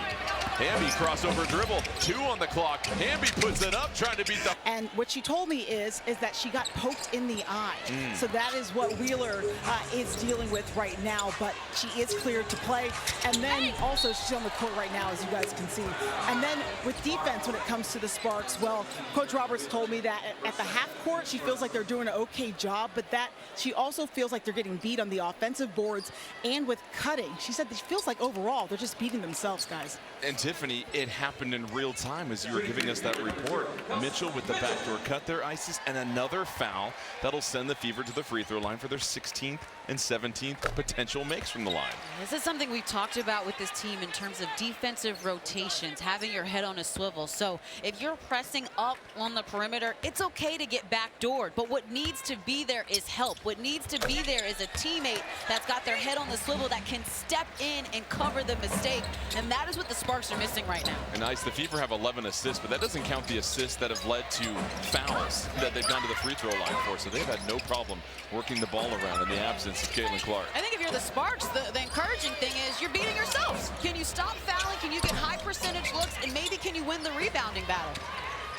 Hamby crossover dribble. 2 on the clock. Hamby puts it up, trying to beat the... And what she told me is that she got poked in the eye. So that is what Wheeler is dealing with right now, but she is cleared to play. And then also she's on the court right now, as you guys can see. And then with defense, when it comes to the Sparks, well, Coach Roberts told me that at the half court, she feels like they're doing an okay job, but that she also feels like they're getting beat on the offensive boards and with cutting. She said she feels like overall they're just beating themselves, guys. And Tiffany, it happened in real time as you were giving us that report. Mitchell with the backdoor cut there, Isis, and another foul that'll send the Fever to the free throw line for their 16th and 17th potential makes from the line. This is something we've talked about with this team in terms of defensive rotations, having your head on a swivel. So if you're pressing up on the perimeter, it's okay to get backdoored, but what needs to be there is help. What needs to be there is a teammate that's got their head on the swivel that can step in and cover the mistake, and that is what the Sparks are missing right now. And Ice, the Fever have 11 assists, but that doesn't count the assists that have led to fouls that they've gone to the free throw line for, so they've had no problem working the ball around in the absence of Caitlin Clark. I think if you're the Sparks, the encouraging thing is you're beating yourselves. Can you stop fouling? Can you get high percentage looks? And maybe can you win the rebounding battle?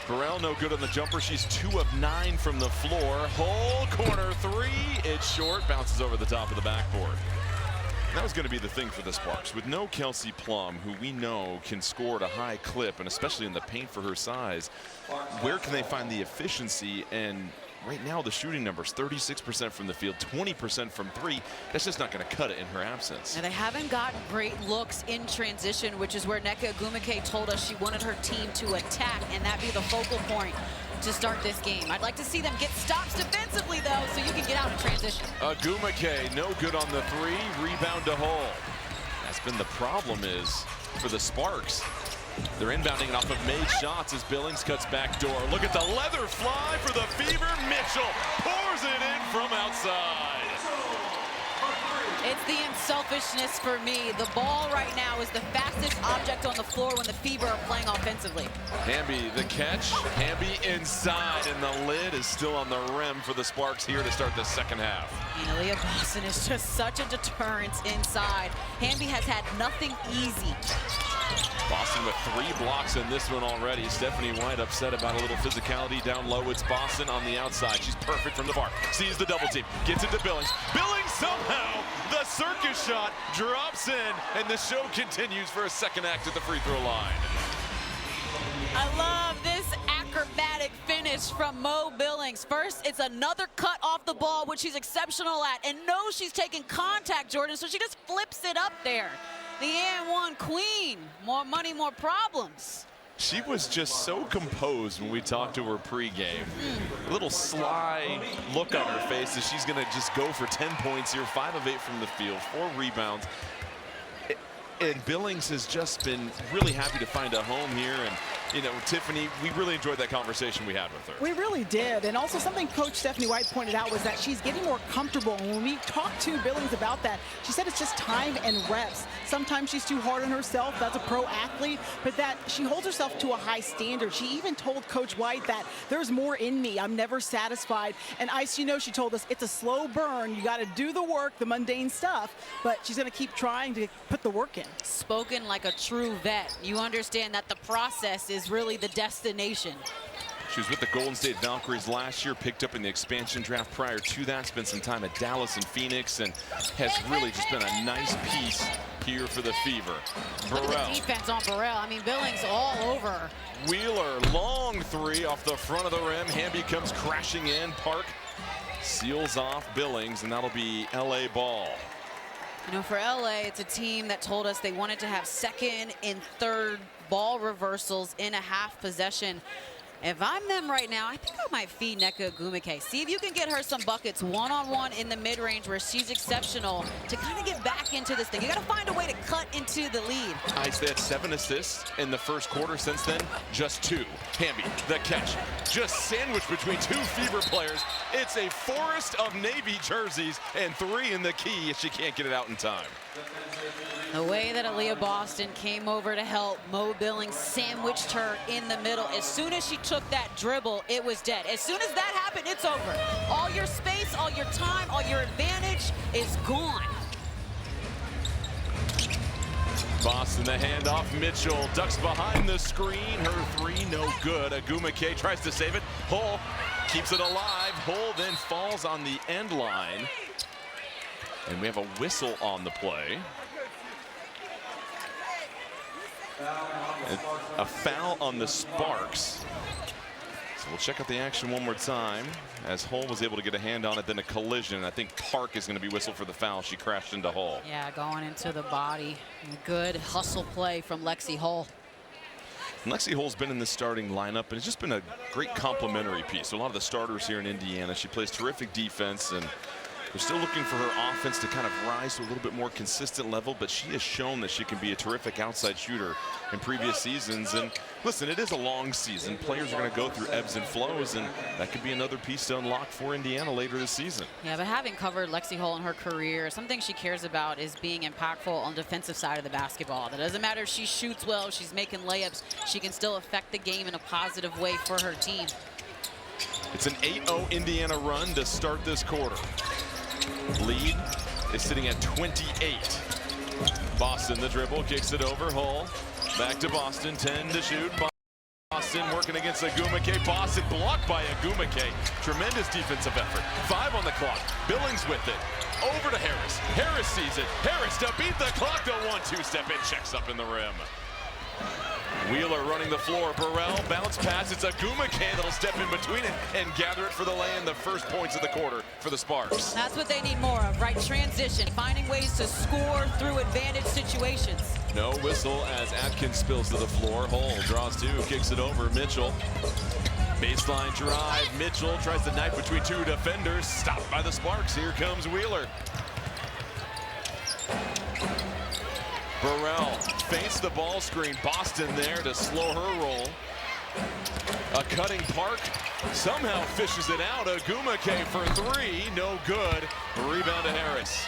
Burrell no good on the jumper. She's 2 of 9 from the floor. Whole corner 3. It's short. Bounces over the top of the backboard. That was going to be the thing for the Sparks. With no Kelsey Plum, who we know can score at a high clip, and especially in the paint for her size, where can they find the efficiency? And right now the shooting numbers, 36% from the field, 20% from three. That's just not going to cut it in her absence. And they haven't gotten great looks in transition, which is where Nneka Ogwumike told us she wanted her team to attack and that be the focal point to start this game. I'd like to see them get stops defensively, though, so you can get out in transition. Ogwumike, no good on the three. Rebound to Hull. That's been the problem is for the Sparks. They're inbounding off of made shots as Billings cuts back door. Look at the leather fly for the Fever. Mitchell pours it in from outside. It's the unselfishness for me. The ball right now is the fastest object on the floor when the Fever are playing offensively. Hamby, the catch. Hamby inside, and the lid is still on the rim for the Sparks here to start the second half. Leah Boston is just such a deterrence inside. Hamby has had nothing easy. Boston with 3 blocks in this one already. Stephanie White upset about a little physicality down low. It's Boston on the outside. She's perfect from the bar. Sees the double team. Gets it to Billings. Billings somehow, the circus shot drops in, and the show continues for a second act at the free throw line. I love this acrobatic finish from Mo Billings. First, it's another cut off the ball, which she's exceptional at, and knows she's taking contact, Jordan, so she just flips it up there. The and-one queen. More money, more problems. She was just so composed when we talked to her pregame. A little sly look on her face as she's going to just go for 10 points here, 5 of 8 from the field, 4 rebounds. And Billings has just been really happy to find a home here. And, you know, Tiffany, we really enjoyed that conversation we had with her. We really did. And also something Coach Stephanie White pointed out was that she's getting more comfortable. And when we talked to Billings about that, she said it's just time and reps. Sometimes she's too hard on herself as a pro athlete, but that she holds herself to a high standard. She even told Coach White that there's more in me. I'm never satisfied. And Ice, you know, she told us it's a slow burn. You got to do the work, the mundane stuff, but she's going to keep trying to put the work in. Spoken like a true vet. You understand that the process is really the destination. She was with the Golden State Valkyries last year, picked up in the expansion draft prior to that, spent some time at Dallas and Phoenix, and has really just been a nice piece here for the Fever. Look at the defense on Burrell. I mean, Billings all over. Wheeler, long three off the front of the rim. Hamby comes crashing in. Park seals off Billings, and that'll be LA ball. You know, for LA, it's a team that told us they wanted to have second and third ball reversals in a half possession. If I'm them right now, I think I might feed Nneka Ogwumike. See if you can get her some buckets one-on-one in the mid-range where she's exceptional to kind of get back into this thing. You got to find a way to cut into the lead. Ice, they had 7 assists in the first quarter. Since then, just 2. Hamby, the catch, just sandwiched between 2 Fever players. It's a forest of Navy jerseys and 3 in the key if she can't get it out in time. The way that Aaliyah Boston came over to help, Mo Billings sandwiched her in the middle. As soon as she took that dribble, it was dead. As soon as that happened, it's over. All your space, all your time, all your advantage is gone. Boston, the handoff. Mitchell ducks behind the screen. Her 3, no good. Ogwumike tries to save it. Hull keeps it alive. Hull then falls on the end line. And we have a whistle on the play. A foul on the Sparks. So we'll check out the action one more time as Hull was able to get a hand on it, then a collision. I think Park is going to be whistled for the foul. She crashed into Hull. Yeah, going into the body. Good hustle play from Lexi Hull. And Lexi Hull's been in the starting lineup, and it's just been a great complementary piece. So a lot of the starters here in Indiana. She plays terrific defense, and they're still looking for her offense to kind of rise to a little bit more consistent level, but she has shown that she can be a terrific outside shooter in previous seasons. And listen, it is a long season. Players are going to go through ebbs and flows, and that could be another piece to unlock for Indiana later this season. Yeah, but having covered Lexi Hull in her career, something she cares about is being impactful on the defensive side of the basketball. That doesn't matter if she shoots well, if she's making layups, she can still affect the game in a positive way for her team. It's an 8-0 Indiana run to start this quarter. Lead is sitting at 28. Boston, the dribble, kicks it over. Hull back to Boston, 10 to shoot. Boston working against Ogwumike. Boston blocked by Ogwumike. Tremendous defensive effort. 5 on the clock. Billings with it. over to Harris. Harris sees it. Harris to beat the clock. The 1-2 step in, checks up in the rim. Wheeler running the floor. Burrell, bounce pass. It's Agumake that'll step in between it and gather it for the lay-in. The first points of the quarter for the Sparks. That's what they need more of, right? Transition, finding ways to score through advantage situations. No whistle as Atkins spills to the floor. Hull draws two, kicks it over. Mitchell. Baseline drive. Mitchell tries to knife between two defenders. Stopped by the Sparks. Here comes Wheeler. Burrell feints the ball screen. Boston there to slow her roll. A cutting Park somehow fishes it out. Agumake for three. No good. Rebound to Harris.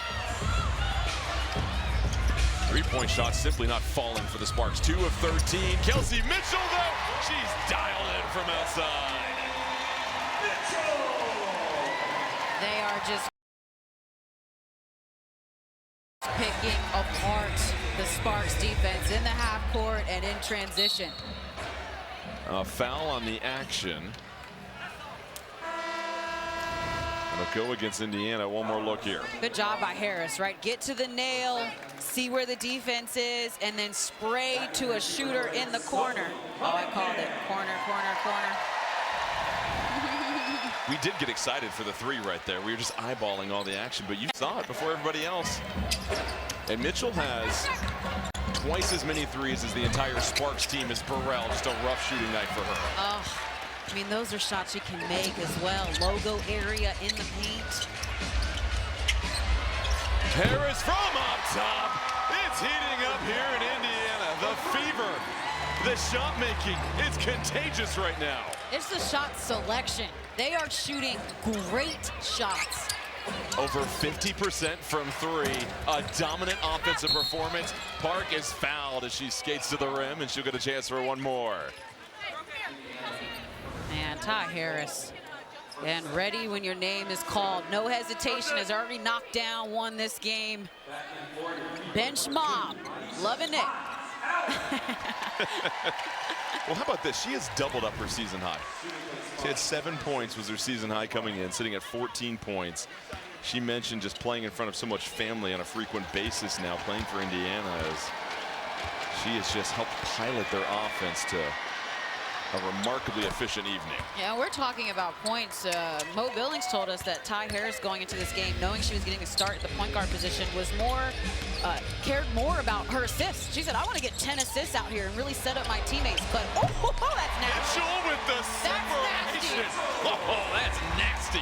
Three-point shot simply not falling for the Sparks. 2 of 13. Kelsey Mitchell, though, she's dialed in from outside. They are just picking apart the Sparks defense in the half court and in transition. A foul on the action. It'll go against Indiana. One more look here. Good job by Harris, right? Get to the nail, see where the defense is, and then spray to a shooter in the corner. Oh, I called it. Corner, corner, corner. We did get excited for the three right there. We were just eyeballing all the action, but you saw it before everybody else. And Mitchell has twice as many threes as the entire Sparks team as Burrell. Just a rough shooting night for her. Oh, I mean, those are shots you can make as well. Logo area in the paint. Harris from up top. It's heating up here in Indiana. The fever, the shot making, it's contagious right now. It's the shot selection. They are shooting great shots. Over 50% from three. A dominant offensive performance. Park is fouled as she skates to the rim, and she'll get a chance for one more. Man, Ty Harris. And ready when your name is called. No hesitation, has already knocked down one this game. Bench mob, loving it. Well, how about this? She has doubled up her season high. She had 7 points, was her season high coming in, sitting at 14 points. She mentioned just playing in front of so much family on a frequent basis now, playing for Indiana, as she has just helped pilot their offense to a remarkably efficient evening. Yeah, we're talking about points. Mo Billings told us that Ty Harris going into this game, knowing she was getting a start at the point guard position, was cared more about her assists. She said, I want to get 10 assists out here and really set up my teammates. But, oh, that's nasty. Mitchell with the separation. Oh, that's nasty.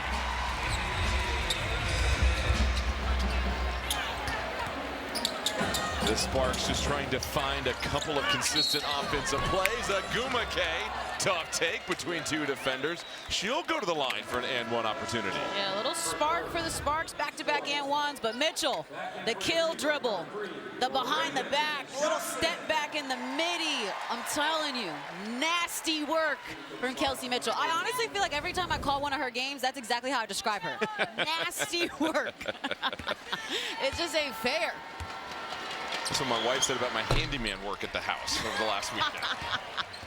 The Sparks just trying to find a couple of consistent offensive plays. Agumake, tough take between two defenders. She'll go to the line for an and one opportunity. Yeah, a little spark for the Sparks, back-to-back and ones, but Mitchell, the kill dribble, the behind the back, little step back in the midi. I'm telling you, nasty work from Kelsey Mitchell. I honestly feel like every time I call one of her games, that's exactly how I describe her. Nasty work. It just ain't fair. That's what my wife said about my handyman work at the house over the last weekend.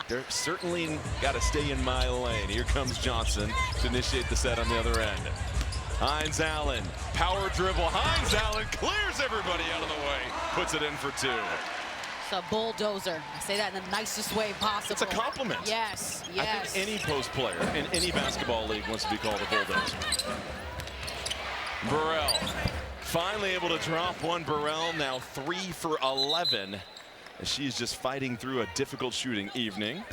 They're certainly got to stay in my lane. Here comes Johnson to initiate the set on the other end. Hines Allen, power dribble. Hines Allen clears everybody out of the way, puts it in for two. It's a bulldozer. I say that in the nicest way possible. It's a compliment. Yes, yes. I think any post player in any basketball league wants to be called a bulldozer. Burrell. Finally able to drop one. Burrell now 3 for 11 as she's just fighting through a difficult shooting evening.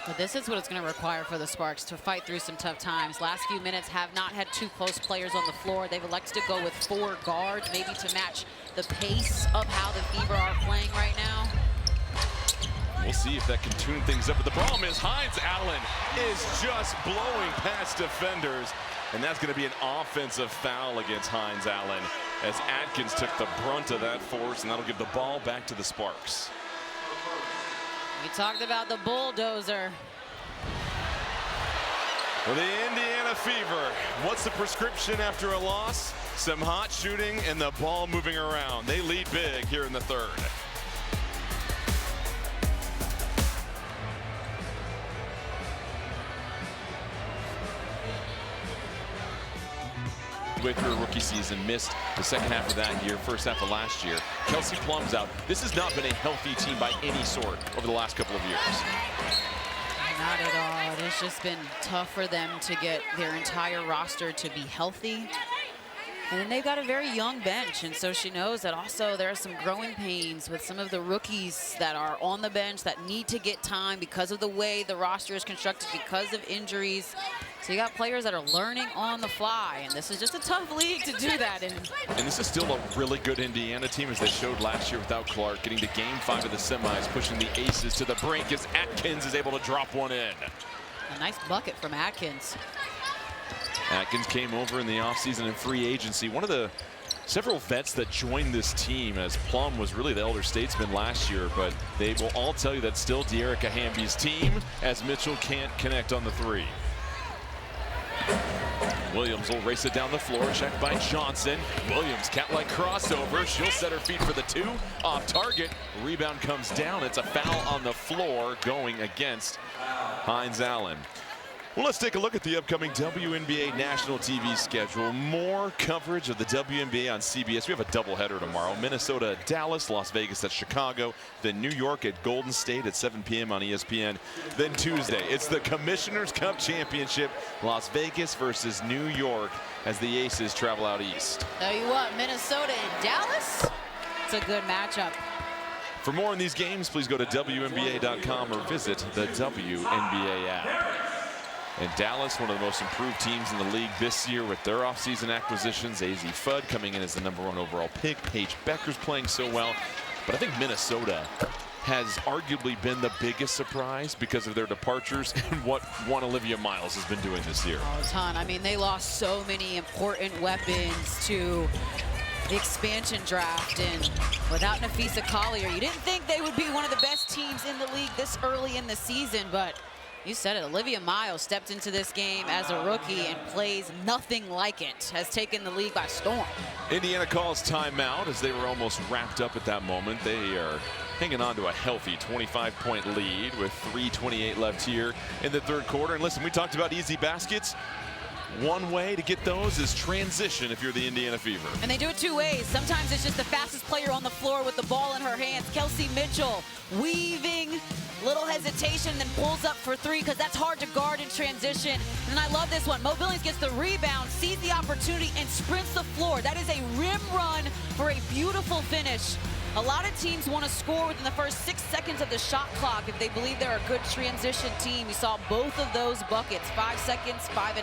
But this is what it's going to require for the Sparks to fight through some tough times. Last few minutes have not had two close players on the floor. They've elected to go with 4 guards, maybe to match the pace of how the Fever are playing right now. We'll see if that can tune things up. But the problem is Hines Allen is just blowing past defenders. And that's going to be an offensive foul against Hines Allen as Atkins took the brunt of that force, and that'll give the ball back to the Sparks. We talked about the bulldozer. Well, the Indiana Fever, what's the prescription after a loss? Some hot shooting and the ball moving around. They lead big here in the third. midway through her rookie season, missed the second half of that year, first half of last year. Kelsey Plum's out. This has not been a healthy team by any sort over the last couple of years. Not at all. It has just been tough for them to get their entire roster to be healthy. And then they've got a very young bench, and so she knows that also there are some growing pains with some of the rookies that are on the bench that need to get time because of the way the roster is constructed, because of injuries. So you got players that are learning on the fly, and this is just a tough league to do that in. And this is still a really good Indiana team, as they showed last year without Clark, getting to Game 5 of the semis, pushing the Aces to the brink as Atkins is able to drop one in. A nice bucket from Atkins. Atkins came over in the offseason in free agency. One of the several vets that joined this team, as Plum was really the elder statesman last year, but they will all tell you that's still De'Erica Hamby's team, as Mitchell can't connect on the three. Williams will race it down the floor, checked by Johnson. Williams, cat-like crossover. She'll set her feet for the two. Off target. Rebound comes down. It's a foul on the floor going against Hines Allen. Well, let's take a look at the upcoming WNBA national TV schedule. More coverage of the WNBA on CBS. We have a doubleheader tomorrow. Minnesota at Dallas, Las Vegas at Chicago, then New York at Golden State at 7 p.m. on ESPN. Then Tuesday, it's the Commissioner's Cup Championship, Las Vegas versus New York, as the Aces travel out east. Tell you what, Minnesota and Dallas, it's a good matchup. For more on these games, please go to WNBA.com or visit the WNBA app. And Dallas, one of the most improved teams in the league this year with their offseason acquisitions. AZ Fudd coming in as the #1 overall pick. Paige Becker's playing so well. But I think Minnesota has arguably been the biggest surprise because of their departures and what one Olivia Miles has been doing this year. Oh, a ton. I mean, they lost so many important weapons to the expansion draft, and without Nafisa Collier, you didn't think they would be one of the best teams in the league this early in the season, but you said it, Olivia Miles stepped into this game as a rookie and plays nothing like it, has taken the league by storm. Indiana calls timeout as they were almost wrapped up at that moment. They are hanging on to a healthy 25-point lead with 3:28 left here in the third quarter. And listen, we talked about easy baskets. One way to get those is transition if you're the Indiana Fever. And they do it two ways. Sometimes it's just the fastest player on the floor with the ball in her hands. Kelsey Mitchell weaving, little hesitation, then pulls up for three because that's hard to guard in transition. And I love this one. Mo Billings gets the rebound, sees the opportunity, and sprints the floor. That is a rim run for a beautiful finish. A lot of teams want to score within the first 6 seconds of the shot clock if they believe they're a good transition team. We saw both of those buckets, 5 seconds, 5.5.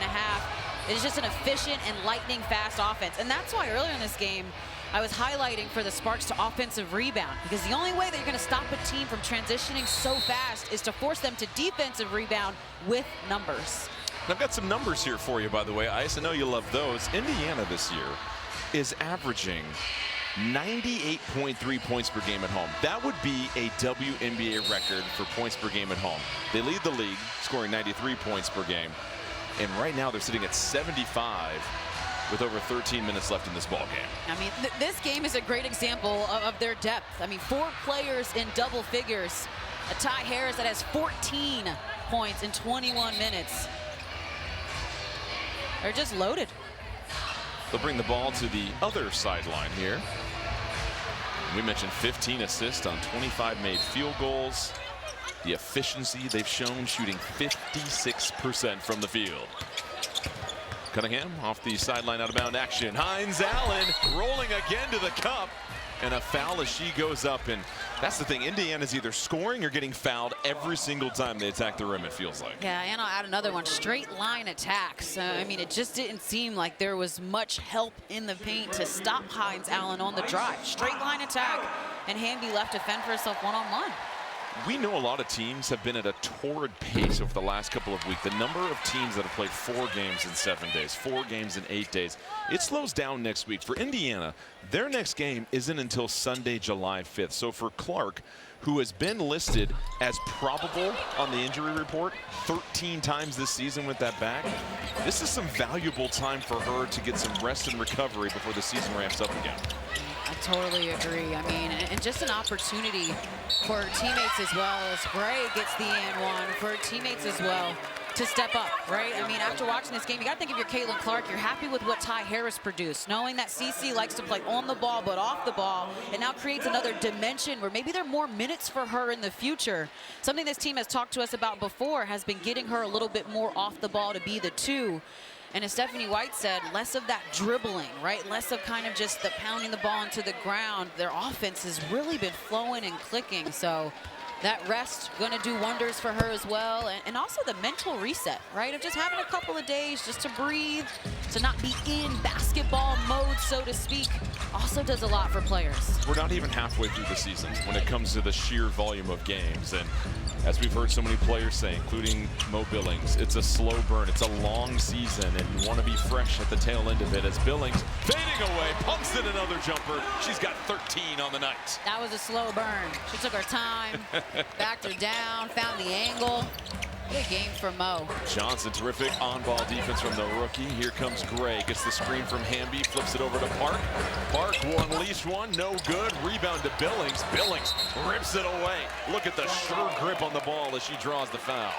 It's just an efficient and lightning fast offense. And that's why earlier in this game, I was highlighting for the Sparks to offensive rebound, because the only way that you're going to stop a team from transitioning so fast is to force them to defensive rebound with numbers. And I've got some numbers here for you, by the way, Ice. I know you love those. Indiana this year is averaging 98.3 points per game at home. That would be a WNBA record for points per game at home. They lead the league, scoring 93 points per game. And right now they're sitting at 75 with over 13 minutes left in this ball game. I mean, this game is a great example of their depth. I mean, 4 players in double figures. A Ty Harris that has 14 points in 21 minutes. They're just loaded. They'll bring the ball to the other sideline here. We mentioned 15 assists on 25 made field goals. The efficiency they've shown, shooting 56% from the field. Cunningham off the sideline, out of bound action. Hines Allen rolling again to the cup. And a foul as she goes up. And that's the thing, Indiana's either scoring or getting fouled every single time they attack the rim, it feels like. Yeah, and I'll add another one, straight line attacks. I mean, it just didn't seem like there was much help in the paint to stop Hines Allen on the drive. Straight line attack, and Hamby left to fend for herself one-on-one. We know a lot of teams have been at a torrid pace over the last couple of weeks. The number of teams that have played 4 games in 7 days, 4 games in 8 days, it slows down next week. For Indiana, their next game isn't until Sunday, July 5th. So for Clark, who has been listed as probable on the injury report 13 times this season with that back, this is some valuable time for her to get some rest and recovery before the season ramps up again. I totally agree. I mean, and just an opportunity for her teammates as well, as Bray gets the and one, for her teammates as well to step up, right? I mean, after watching this game, you got to think if you're Caitlin Clark, you're happy with what Ty Harris produced, knowing that CC likes to play on the ball but off the ball, and now creates another dimension where maybe there are more minutes for her in the future. Something this team has talked to us about before has been getting her a little bit more off the ball to be the 2. And as Stephanie White said, less of that dribbling, right? Less of kind of just the pounding the ball into the ground. Their offense has really been flowing and clicking. So that rest going to do wonders for her as well. And also the mental reset, right? Of just having a couple of days just to breathe, to not be in basketball mode, so to speak, also does a lot for players. We're not even halfway through the season when it comes to the sheer volume of games. And as we've heard so many players say, including Mo Billings, it's a slow burn. It's a long season, and you want to be fresh at the tail end of it. As Billings, fading away, pumps in another jumper. She's got 13 on the night. That was a slow burn. She took her time, backed her down, found the angle. Good game for Mo. Johnson, terrific on-ball defense from the rookie. Here comes Gray, gets the screen from Hamby, flips it over to Park. Park will unleash one, no good. Rebound to Billings. Billings rips it away. Look at the sure grip on the ball as she draws the foul.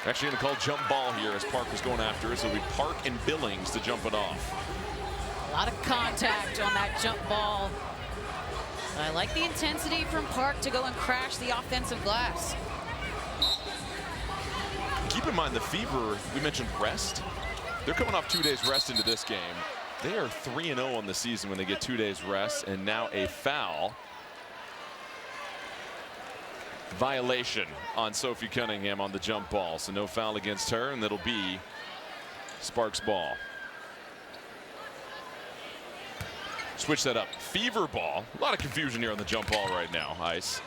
Actually going to call jump ball here as Park was going after it. So it'll be Park and Billings to jump it off. A lot of contact on that jump ball. I like the intensity from Park to go and crash the offensive glass. Keep in mind the Fever, we mentioned rest. They're coming off 2 days rest into this game. They are 3-0 on the season when they get 2 days rest, and now a foul. Violation on Sophie Cunningham on the jump ball. So no foul against her, and it'll be Sparks ball. Switch that up. Fever ball. A lot of confusion here on the jump ball right now, Ice.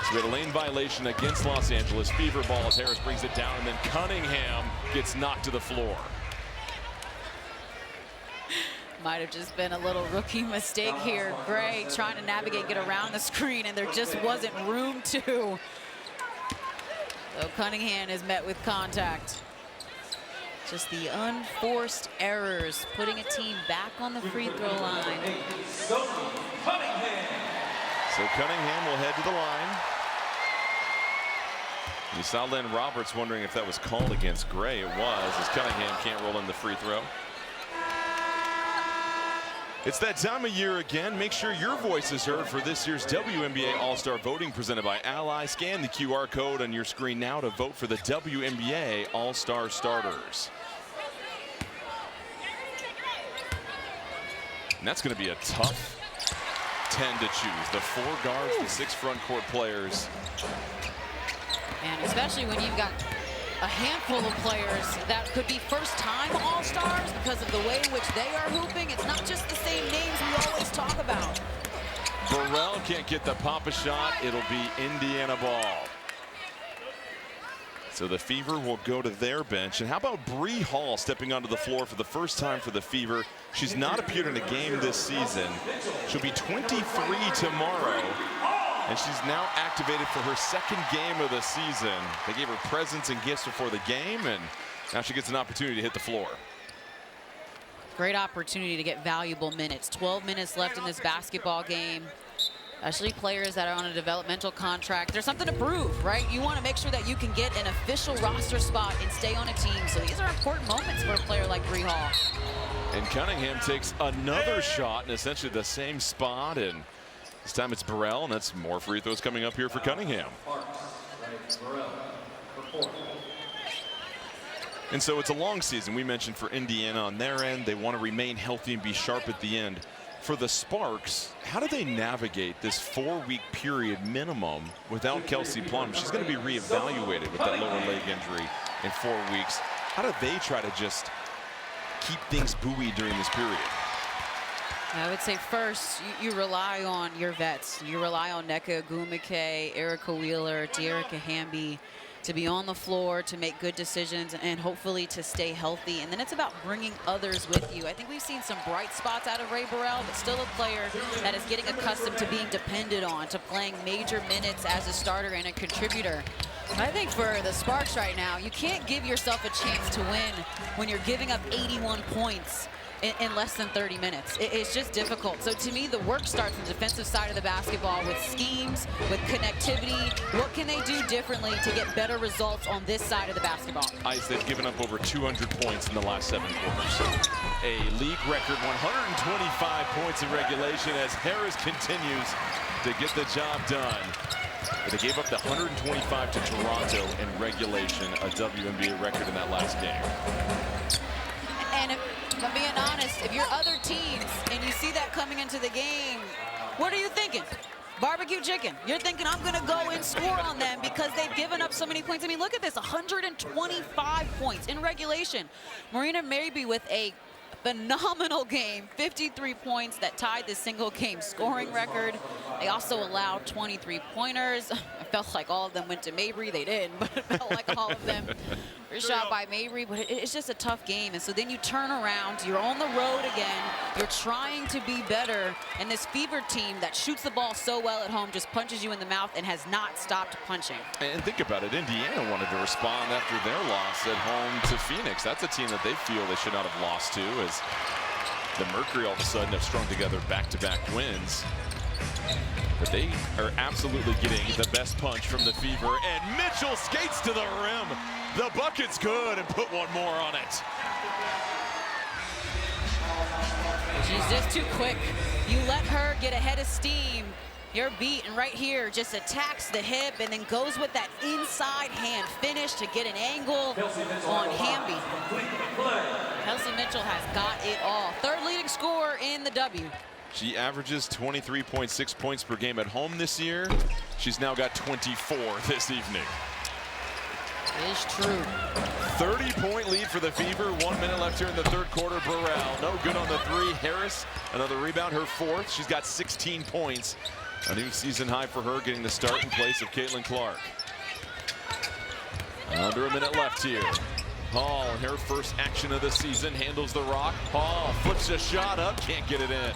So we had a lane violation against Los Angeles. Fever ball as Harris brings it down, and then Cunningham gets knocked to the floor. Might have just been a little rookie mistake here. Gray trying to navigate, get around the screen, and there just wasn't room to. So Cunningham is met with contact. Just the unforced errors, putting a team back on the free throw line. So Cunningham will head to the line. You saw Lynn Roberts wondering if that was called against Gray. It was, as Cunningham can't roll in the free throw. It's that time of year again. Make sure your voice is heard for this year's WNBA All-Star Voting presented by Ally. Scan the QR code on your screen now to vote for the WNBA All-Star starters. And that's going to be a tough 10 to choose. The 4 guards, the 6 front court players. And especially when you've got a handful of players that could be first-time All-Stars because of the way in which they are hooping. It's not just the same names we always talk about. Burrell can't get the pop a shot. It'll be Indiana ball. So the Fever will go to their bench. And how about Bree Hall stepping onto the floor for the first time for the Fever? She's not appeared in a game this season. She'll be 23 tomorrow. And she's now activated for her second game of the season. They gave her presents and gifts before the game, and now she gets an opportunity to hit the floor. Great opportunity to get valuable minutes. 12 minutes left in this basketball game. Especially players that are on a developmental contract. There's something to prove, right? You want to make sure that you can get an official roster spot and stay on a team. So these are important moments for a player like Bree Hall. And Cunningham takes another shot in essentially the same spot, and this time it's Burrell, and that's more free throws coming up here for Cunningham. And so it's a long season. We mentioned for Indiana on their end, they want to remain healthy and be sharp at the end. For the Sparks, how do they navigate this 4-week period minimum without Kelsey Plum? She's going to be reevaluated with that lower leg injury in 4 weeks. How do they try to just keep things buoyed during this period? I would say first, you rely on your vets. You rely on Nneka Ogwumike, Erica Wheeler, Dearica Hamby to be on the floor, to make good decisions, and hopefully to stay healthy. And then it's about bringing others with you. I think we've seen some bright spots out of Rae Burrell, but still a player that is getting accustomed to being depended on, to playing major minutes as a starter and a contributor. I think for the Sparks right now, you can't give yourself a chance to win when you're giving up 81 points in less than 30 minutes. It's just difficult. So to me, the work starts on the defensive side of the basketball with schemes, with connectivity. What can they do differently to get better results on this side of the basketball? Ice, they've given up over 200 points in the last 7 quarters. A league record 125 points in regulation as Harris continues to get the job done. But they gave up the 125 to Toronto in regulation, a WNBA record in that last game. And if I'm being honest, if you're other teams and you see that coming into the game, what are you thinking? Barbecue chicken. You're thinking, I'm going to go and score on them because they've given up so many points. I mean, look at this, 125 points in regulation. Marina Mabry with a phenomenal game, 53 points that tied the single game scoring record. They also allowed 23 pointers. It felt like all of them went to Mabry. They didn't, but it felt like all of them were shot by Mabry. But it's just a tough game. And so then you turn around, you're on the road again. You're trying to be better. And this Fever team that shoots the ball so well at home just punches you in the mouth and has not stopped punching. And think about it, Indiana wanted to respond after their loss at home to Phoenix. That's a team that they feel they should not have lost to, as the Mercury all of a sudden have strung together back-to-back wins. But they are absolutely getting the best punch from the Fever, and Mitchell skates to the rim. The bucket's good, and put one more on it. She's just too quick. You let her get ahead of steam. You're beat, and right here just attacks the hip and then goes with that inside hand finish to get an angle on Hamby. Kelsey Mitchell has got it all. Third leading scorer in the W. She averages 23.6 points per game at home this year. She's now got 24 this evening. It is true. 30-point lead for the Fever. 1 minute left here in the third quarter. Burrell, no good on the three. Harris, another rebound, her fourth. She's got 16 points. A new season high for her, getting the start in place of Caitlin Clark. Under a minute left here. Hall, her first action of the season, handles the rock. Hall flips a shot up, can't get it in.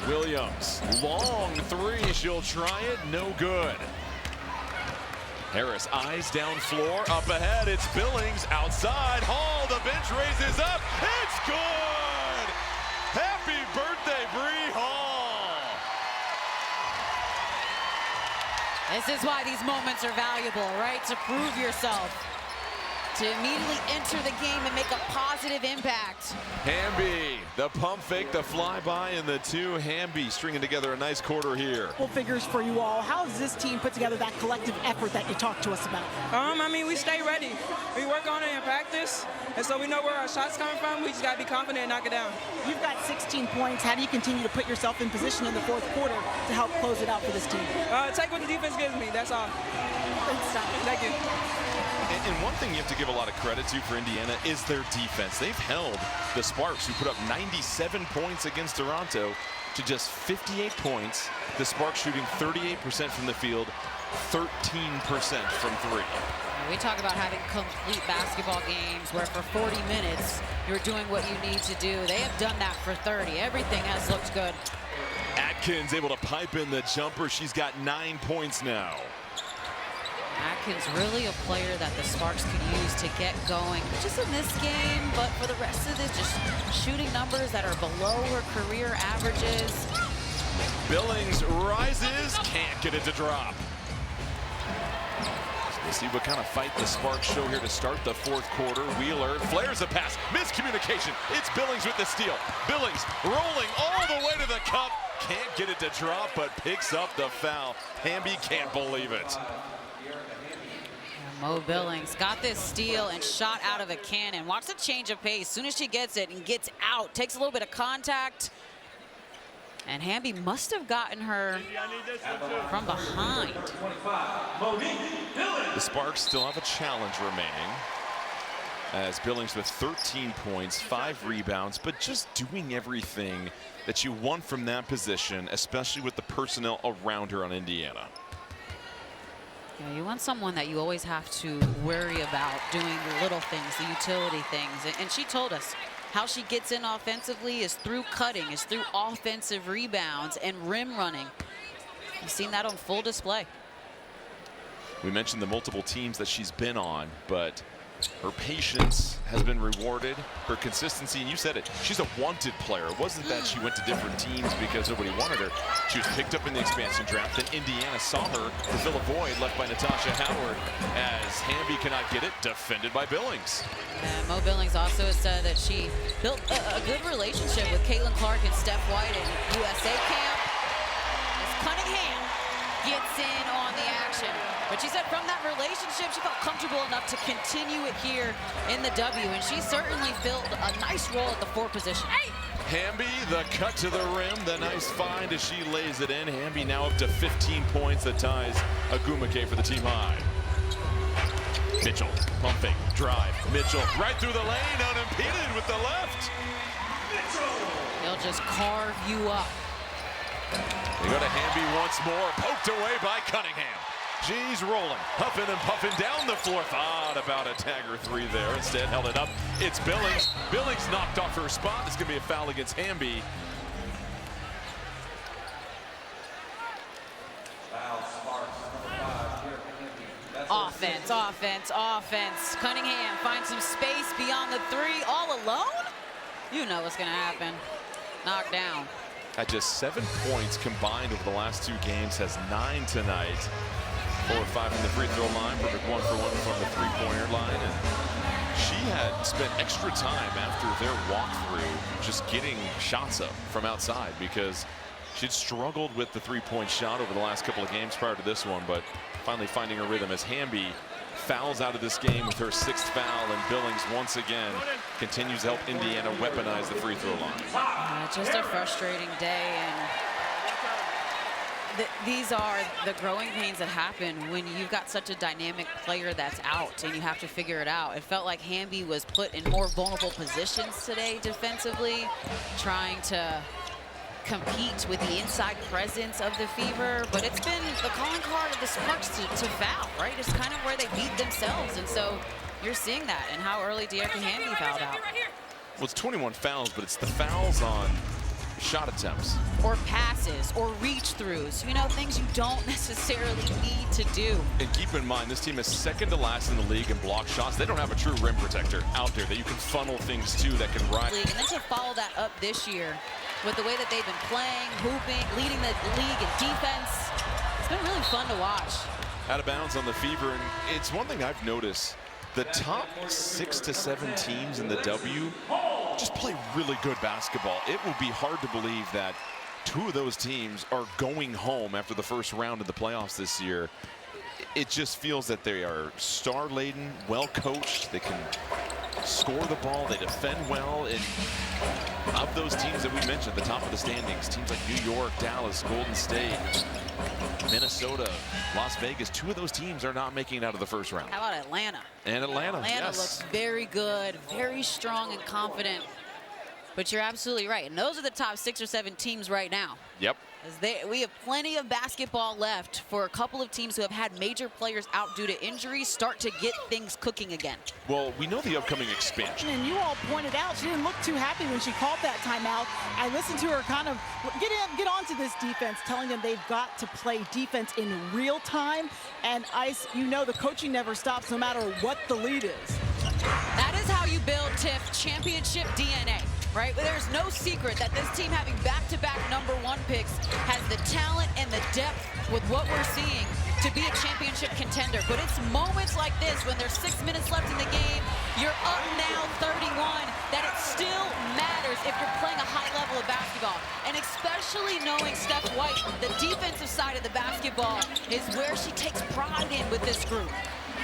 Williams, long three, she'll try it, no good. Harris, eyes down floor, up ahead, it's Billings, outside, Hall, the bench raises up, it's good! Happy birthday, Bree Hall! This is why these moments are valuable, right? To prove yourself, to immediately enter the game and make a positive impact. Hamby, the pump fake, the flyby, and the two. Hamby stringing together a nice quarter here. Full figures for you all. How does this team put together that collective effort that you talked to us about? I mean, we stay ready. We work on it in practice, and so we know where our shots coming from. We just got to be confident and knock it down. You've got 16 points. How do you continue to put yourself in position in the fourth quarter to help close it out for this team? Take what the defense gives me. That's all. Thank you. And one thing you have to give a lot of credit to for Indiana is their defense. They've held the Sparks, who put up 97 points against Toronto, to just 58 points. The Sparks shooting 38% from the field, 13% from three. We talk about having complete basketball games where for 40 minutes you're doing what you need to do. They have done that for 30. Everything has looked good. Atkins able to pipe in the jumper. She's got 9 points now. Atkins really a player that the Sparks could use to get going, not just in this game, but for the rest of this, just shooting numbers that are below her career averages. Billings rises, can't get it to drop. We'll see what kind of fight the Sparks show here to start the fourth quarter. Wheeler flares a pass, miscommunication. It's Billings with the steal. Billings rolling all the way to the cup. Can't get it to drop, but picks up the foul. Hamby can't believe it. Mo Billings got this steal and shot out of a cannon. Watch the change of pace. As soon as she gets it and gets out, takes a little bit of contact. And Hamby must have gotten her from behind. The Sparks still have a challenge remaining, as Billings with 13 points, 5 rebounds, but just doing everything that you want from that position, especially with the personnel around her on Indiana. Yeah, you want someone that you always have to worry about doing the little things, the utility things. And she told us how she gets in offensively is through cutting, is through offensive rebounds and rim running. You've seen that on full display. We mentioned the multiple teams that she's been on, but Her patience has been rewarded. Her consistency, and you said it, she's a wanted player. It wasn't that she went to different teams because nobody wanted her. She was picked up in the expansion draft. Then Indiana saw her to fill a void left by Natasha Howard as Hamby cannot get it, defended by Billings. Mo Billings also has said that she built a good relationship with Caitlin Clark and Steph White in USA camp. As Cunningham gets in on the action. But she said from that relationship, she felt comfortable enough to continue it here in the W, and she certainly filled a nice role at the 4 position. Hey! Hamby, the cut to the rim, the nice find as she lays it in. Hamby now up to 15 points. That ties Agumake for the team high. Mitchell, pumping, drive. Mitchell right through the lane, unimpeded with the left. They'll just carve you up. They go to Hamby once more, poked away by Cunningham. She's rolling, huffing and puffing down the floor. Thought about a tagger 3 there. Instead, held it up. It's Billings. Billings knocked off her spot. It's going to be a foul against Hamby. Offense, offense, offense. Cunningham finds some space beyond the 3, all alone? You know what's going to happen. Knocked down. At just 7 points combined over the last 2 games, has 9 tonight. 4 or 5 from the free throw line, perfect 1 for 1 from the 3-pointer line. And she had spent extra time after their walkthrough just getting shots up from outside because she'd struggled with the 3-point shot over the last couple of games prior to this one, but finally finding her rhythm as Hamby fouls out of this game with her 6th foul, and Billings once again continues to help Indiana weaponize the free throw line. Just a frustrating day, and these are the growing pains that happen when you've got such a dynamic player that's out and you have to figure it out. It felt like Hamby was put in more vulnerable positions today defensively, trying to compete with the inside presence of the Fever, but it's been the calling card of the Sparks to foul, right? It's kind of where they beat themselves, and so you're seeing that and how early De'Arca Hamby fouled out. Well, it's 21 fouls, but it's the fouls on shot attempts. Or passes, or reach-throughs, you know, things you don't necessarily need to do. And keep in mind, this team is second to last in the league in block shots. They don't have a true rim protector out there that you can funnel things to that can ride. And then to follow that up this year with the way that they've been playing, hooping, leading the league in defense, it's been really fun to watch. Out of bounds on the Fever, and it's one thing I've noticed. The top 6 to 7 teams in the W just play really good basketball. It will be hard to believe that 2 of those teams are going home after the first round of the playoffs this year. It just feels that they are star-laden, well-coached. They can score the ball, they defend well, and of those teams that we mentioned at the top of the standings, teams like New York, Dallas, Golden State, Minnesota, Las Vegas, 2 of those teams are not making it out of the first round. How about Atlanta? And Atlanta, Atlanta yes. looks very good, very strong and confident. But you're absolutely right. And those are the top 6 or 7 teams right now. Yep. We have plenty of basketball left for a couple of teams who have had major players out due to injuries start to get things cooking again. Well, we know the upcoming expansion. And you all pointed out she didn't look too happy when she called that timeout. I listened to her kind of get onto this defense, telling them they've got to play defense in real time. And Ice, you know the coaching never stops no matter what the lead is. That is how you build, Tiff, championship DNA. Right? There's no secret that this team, having back-to-back #1 picks, has the talent and the depth with what we're seeing to be a championship contender. But it's moments like this when there's 6 minutes left in the game, you're up now 31, that it still matters if you're playing a high level of basketball. And especially knowing Steph White, the defensive side of the basketball is where she takes pride in with this group.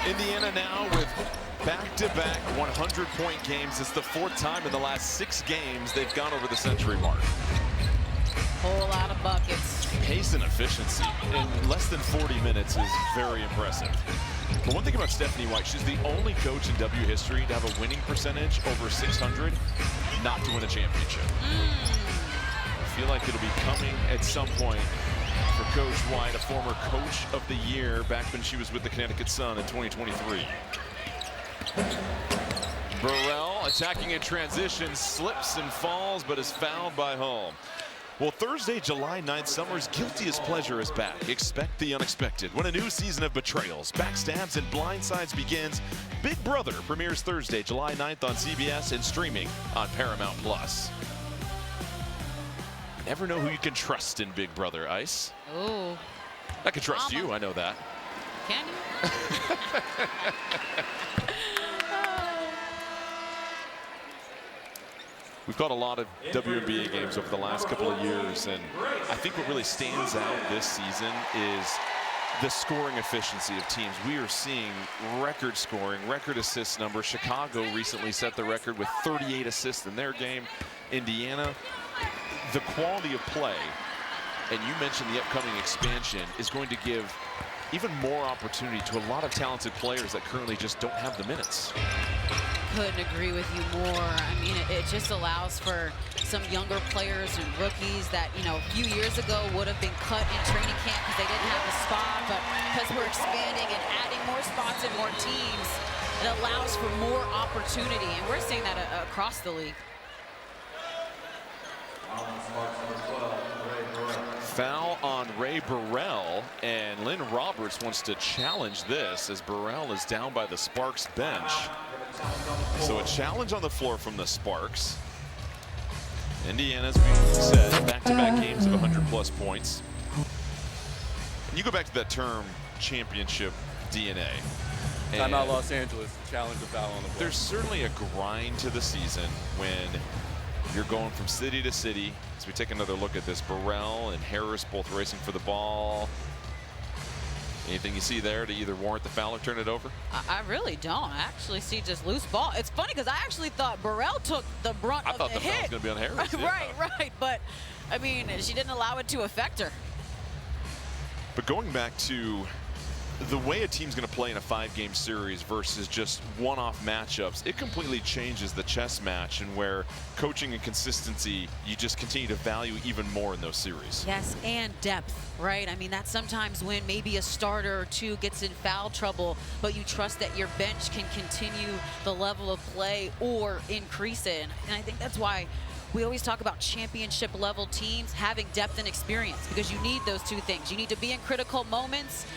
Indiana now with back-to-back 100-point games. It's the 4th time in the last 6 games they've gone over the century mark. Whole lot of buckets. Pace and efficiency in less than 40 minutes is very impressive. But one thing about Stephanie White, she's the only coach in W history to have a winning percentage over 600, not to win a championship. I feel like it'll be coming at some point for Coach White, a former coach of the year back when she was with the Connecticut Sun in 2023. Burrell attacking in transition, slips and falls, but is fouled by Hull. Well, Thursday, July 9th, summer's guiltiest pleasure is back. Expect the unexpected when a new season of betrayals, backstabs, and blindsides begins. Big Brother premieres Thursday, July 9th on CBS and streaming on Paramount+. Never know who you can trust in Big Brother, Ice. Ooh. I can trust you, I know that. Can you? We've caught a lot of WNBA games over the last couple of years, and I think what really stands out this season is the scoring efficiency of teams. We are seeing record scoring, record assist numbers. Chicago recently set the record with 38 assists in their game. Indiana, the quality of play, and you mentioned the upcoming expansion, is going to give even more opportunity to a lot of talented players that currently just don't have the minutes. Couldn't agree with you more. I mean, it just allows for some younger players and rookies that, you know, a few years ago would have been cut in training camp because they didn't have a spot, but because we're expanding and adding more spots and more teams, it allows for more opportunity, and we're seeing that across the league. Foul on Ray Burrell, and Lynn Roberts wants to challenge this as Burrell is down by the Sparks bench. So a challenge on the floor from the Sparks. Indiana's being set back-to-back games of 100+ points. And you go back to that term, championship DNA. Timeout Los Angeles, challenge the foul on the floor. There's certainly a grind to the season when you're going from city to city. As we take another look at this, Burrell and Harris both racing for the ball. Anything you see there to either warrant the foul or turn it over? I really don't. I actually see just loose ball. It's funny because I actually thought Burrell took the brunt of the hit. I thought the foul was going to be on Harris. Right. But, I mean, she didn't allow it to affect her. But going back to the way a team's going to play in a 5-game series versus just one-off matchups, it completely changes the chess match, and where coaching and consistency, you just continue to value even more in those series. Yes, and depth, right? I mean, that's sometimes when maybe a starter or two gets in foul trouble, but you trust that your bench can continue the level of play or increase it. And I think that's why we always talk about championship level teams having depth and experience, because you need those two things. You need to be in critical moments,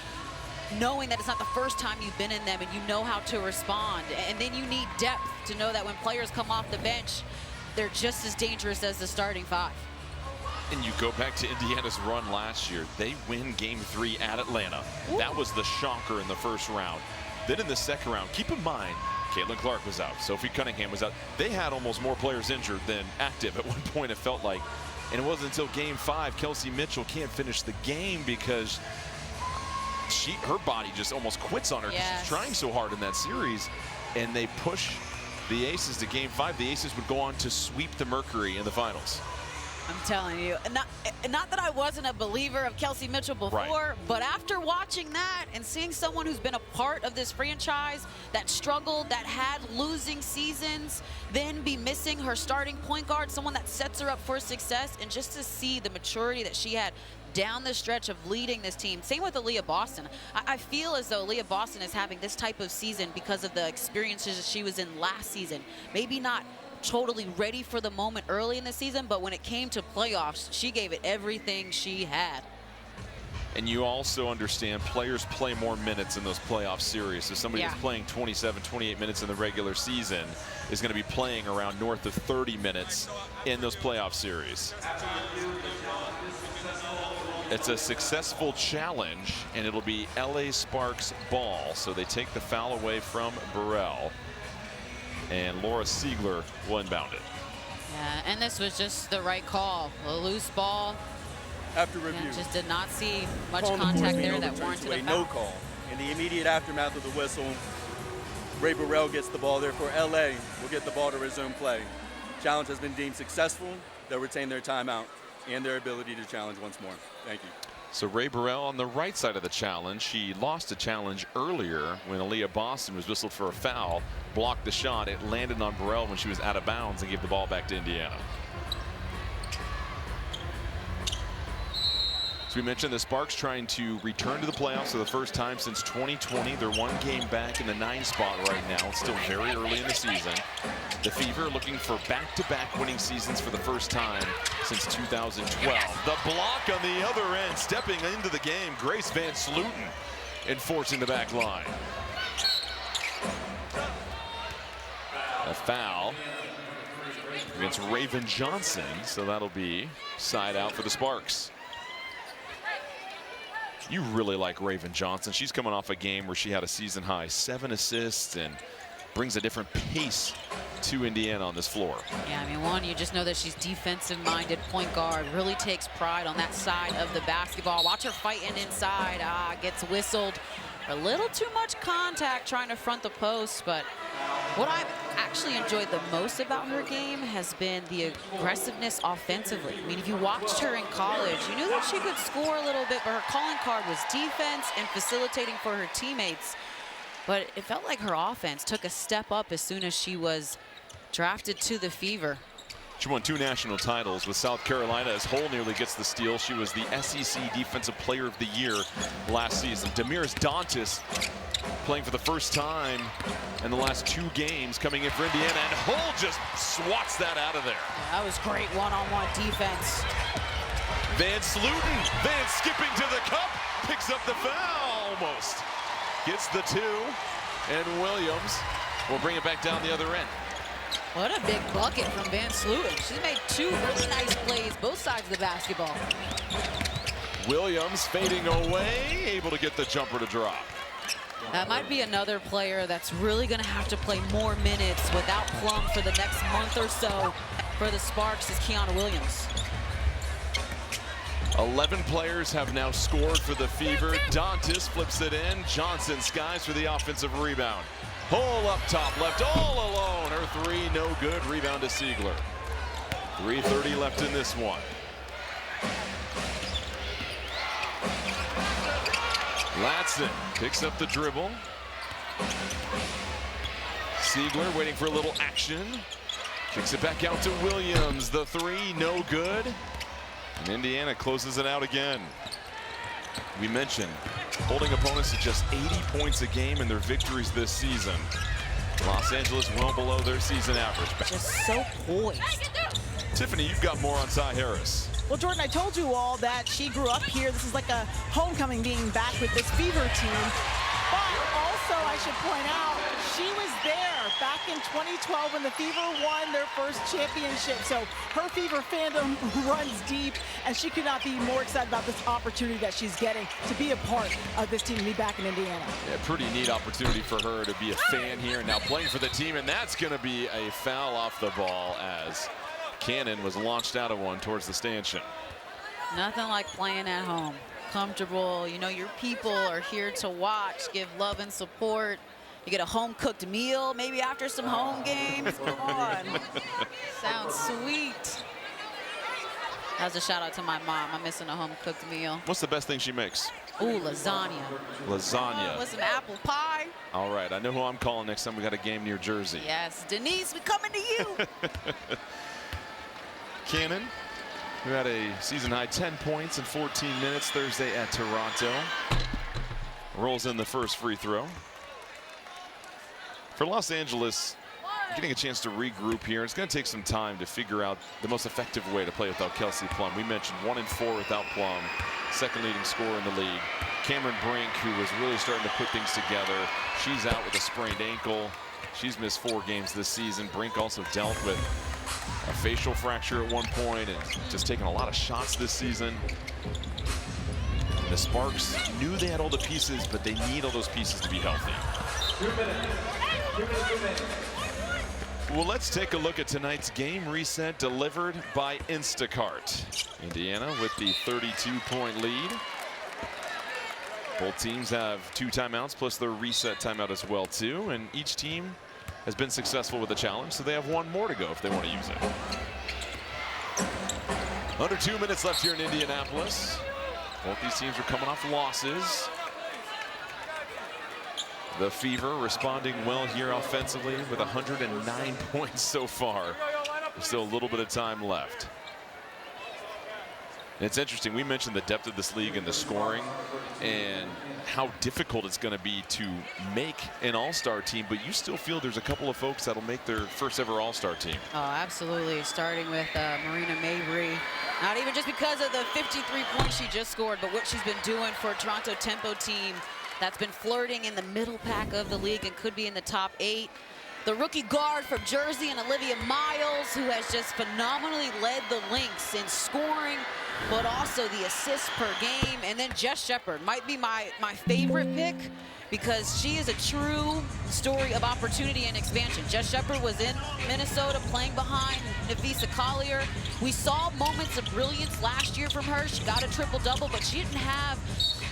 knowing that it's not the first time you've been in them and you know how to respond. And then you need depth to know that when players come off the bench, they're just as dangerous as the starting 5. And you go back to Indiana's run last year. They win Game 3 at Atlanta. Ooh. That was the shocker in the first round. Then in the second round, keep in mind, Caitlin Clark was out, Sophie Cunningham was out. They had almost more players injured than active at one point, it felt like. And it wasn't until Game 5, Kelsey Mitchell can't finish the game because her body just almost quits on her because she's trying so hard in that series. And they push the Aces to Game 5. The Aces would go on to sweep the Mercury in the finals. I'm telling you, not that I wasn't a believer of Kelsey Mitchell before, but after watching that and seeing someone who's been a part of this franchise that struggled, that had losing seasons, then be missing her starting point guard, someone that sets her up for success, and just to see the maturity that she had down the stretch of leading this team. Same with Aaliyah Boston. I feel as though Aaliyah Boston is having this type of season because of the experiences she was in last season. Maybe not totally ready for the moment early in the season, but when it came to playoffs, she gave it everything she had. And you also understand players play more minutes in those playoff series. So somebody that's playing 27, 28 minutes in the regular season is going to be playing around north of 30 minutes in those playoff series. It's a successful challenge, and it'll be LA Sparks ball. So they take the foul away from Burrell, and Laura Siegler will inbound it. Yeah, and this was just the right call. A loose ball. After review, just did not see much contact there that warranted a foul. No call. In the immediate aftermath of the whistle, Ray Burrell gets the ball. Therefore, LA will get the ball to resume play. Challenge has been deemed successful. They'll retain their timeout and their ability to challenge once more. Thank you. So Ray Burrell on the right side of the challenge. She lost a challenge earlier when Aaliyah Boston was whistled for a foul, blocked the shot. It landed on Burrell when she was out of bounds and gave the ball back to Indiana. So we mentioned the Sparks trying to return to the playoffs for the first time since 2020. They're one game back in the 9 spot right now. It's still very early in the season. The Fever looking for back-to-back winning seasons for the first time since 2012. The block on the other end, stepping into the game, Grace Van Sluten enforcing the back line. A foul against Raven Johnson, so that'll be side out for the Sparks. You really like Raven Johnson. She's coming off a game where she had a season high 7 assists and brings a different pace to Indiana on this floor. Yeah, I mean, one, you just know that she's defensive-minded point guard, really takes pride on that side of the basketball. Watch her fighting inside, gets whistled. A little too much contact trying to front the post, but what I've actually enjoyed the most about her game has been the aggressiveness offensively. I mean, if you watched her in college, you knew that she could score a little bit, but her calling card was defense and facilitating for her teammates. But it felt like her offense took a step up as soon as she was drafted to the Fever. She won 2 national titles with South Carolina as Hull nearly gets the steal. She was the SEC Defensive Player of the Year last season. Damiris Dantas playing for the first time in the last 2 games coming in for Indiana, and Hull just swats that out of there. Yeah, that was great one-on-one defense. Van Sluten, Van skipping to the cup, picks up the foul almost. Gets the 2, and Williams will bring it back down the other end. What a big bucket from Van Sluten. She's made 2 really nice plays, both sides of the basketball. Williams fading away, able to get the jumper to drop. That might be another player that's really going to have to play more minutes without Plum for the next month or so for the Sparks is Kiana Williams. 11 players have now scored for the Fever. Dantas flips it in. Johnson skies for the offensive rebound. Hull up top, left all alone. Her 3, no good. Rebound to Siegler. 3:30 left in this one. Latson picks up the dribble. Siegler waiting for a little action. Kicks it back out to Williams. The 3, no good. And Indiana closes it out again. We mentioned holding opponents to just 80 points a game in their victories this season. Los Angeles well below their season average. Just so poised. Tiffany, you've got more on Ty Harris. Well, Jordan, I told you all that she grew up here. This is like a homecoming being back with this Fever team. But also, I should point out, she was there back in 2012 when the Fever won their first championship. So her Fever fandom runs deep, and she could not be more excited about this opportunity that she's getting to be a part of this team and be back in Indiana. Yeah, pretty neat opportunity for her to be a fan here, now playing for the team, and that's going to be a foul off the ball as Cannon was launched out of one towards the stanchion. Nothing like playing at home. Comfortable, you know, your people are here to watch, give love and support. You get a home-cooked meal, maybe after some home games. Come on. Sounds sweet. That was a shout-out to my mom. I'm missing a home-cooked meal. What's the best thing she makes? Ooh, lasagna. Lasagna. With some apple pie. All right, I know who I'm calling next time we got a game near Jersey. Yes, Denise, we coming to you. Cannon, who had a season-high 10 points in 14 minutes Thursday at Toronto, rolls in the first free throw. For Los Angeles, getting a chance to regroup here. It's going to take some time to figure out the most effective way to play without Kelsey Plum. We mentioned 1 and 4 without Plum, second leading scorer in the league. Cameron Brink, who was really starting to put things together, she's out with a sprained ankle. She's missed 4 games this season. Brink also dealt with a facial fracture at one point and just taking a lot of shots this season. The Sparks knew they had all the pieces, but they need all those pieces to be healthy. 2 minutes. Well, let's take a look at tonight's game reset delivered by Instacart. Indiana with the 32-point lead. Both teams have 2 timeouts plus their reset timeout as well too, and each team has been successful with the challenge, so they have 1 more to go if they want to use it. Under 2 minutes left here in Indianapolis. Both these teams are coming off losses. The Fever responding well here offensively with 109 points so far. There's still a little bit of time left. It's interesting. We mentioned the depth of this league and the scoring and how difficult it's going to be to make an all-star team, but you still feel there's a couple of folks that'll make their first ever all-star team. Oh, absolutely. Starting with Marina Mabry. Not even just because of the 53 points she just scored, but what she's been doing for a Toronto Tempo team that's been flirting in the middle pack of the league and could be in the top 8. The rookie guard from Jersey and Olivia Miles, who has just phenomenally led the Lynx in scoring, but also the assists per game. And then Jess Shepard might be my favorite pick because she is a true story of opportunity and expansion. Jess Shepard was in Minnesota playing behind Nafisa Collier. We saw moments of brilliance last year from her. She got a triple-double, but she didn't have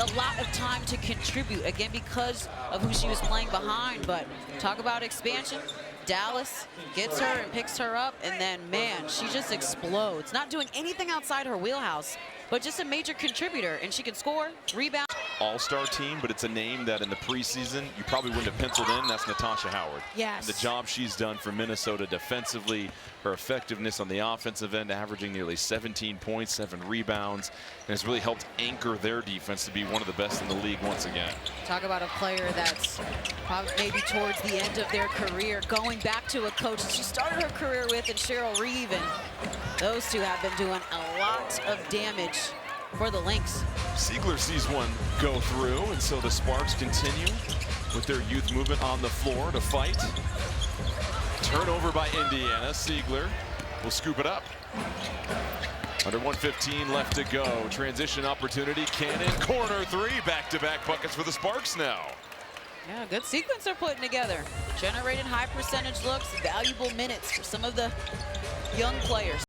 a lot of time to contribute, again, because of who she was playing behind. But talk about expansion. Dallas gets her and picks her up, and then, man, she just explodes. Not doing anything outside her wheelhouse, but just a major contributor, and she can score, rebound. All-star team, but it's a name that in the preseason you probably wouldn't have penciled in. That's Natasha Howard. Yes. The job she's done for Minnesota defensively, her effectiveness on the offensive end, averaging nearly 17 points, 7 rebounds, and has really helped anchor their defense to be one of the best in the league once again. Talk about a player that's probably maybe towards the end of their career, going back to a coach that she started her career with, and Cheryl Reeve, and those two have been doing a lot of damage for the Lynx. Siegler sees one go through, and so the Sparks continue with their youth movement on the floor to fight. Turnover by Indiana. Siegler will scoop it up. Under 1:15 left to go. Transition opportunity. Cannon, corner 3. Back-to-back buckets for the Sparks now. Yeah, good sequence they're putting together. Generating high percentage looks, valuable minutes for some of the young players.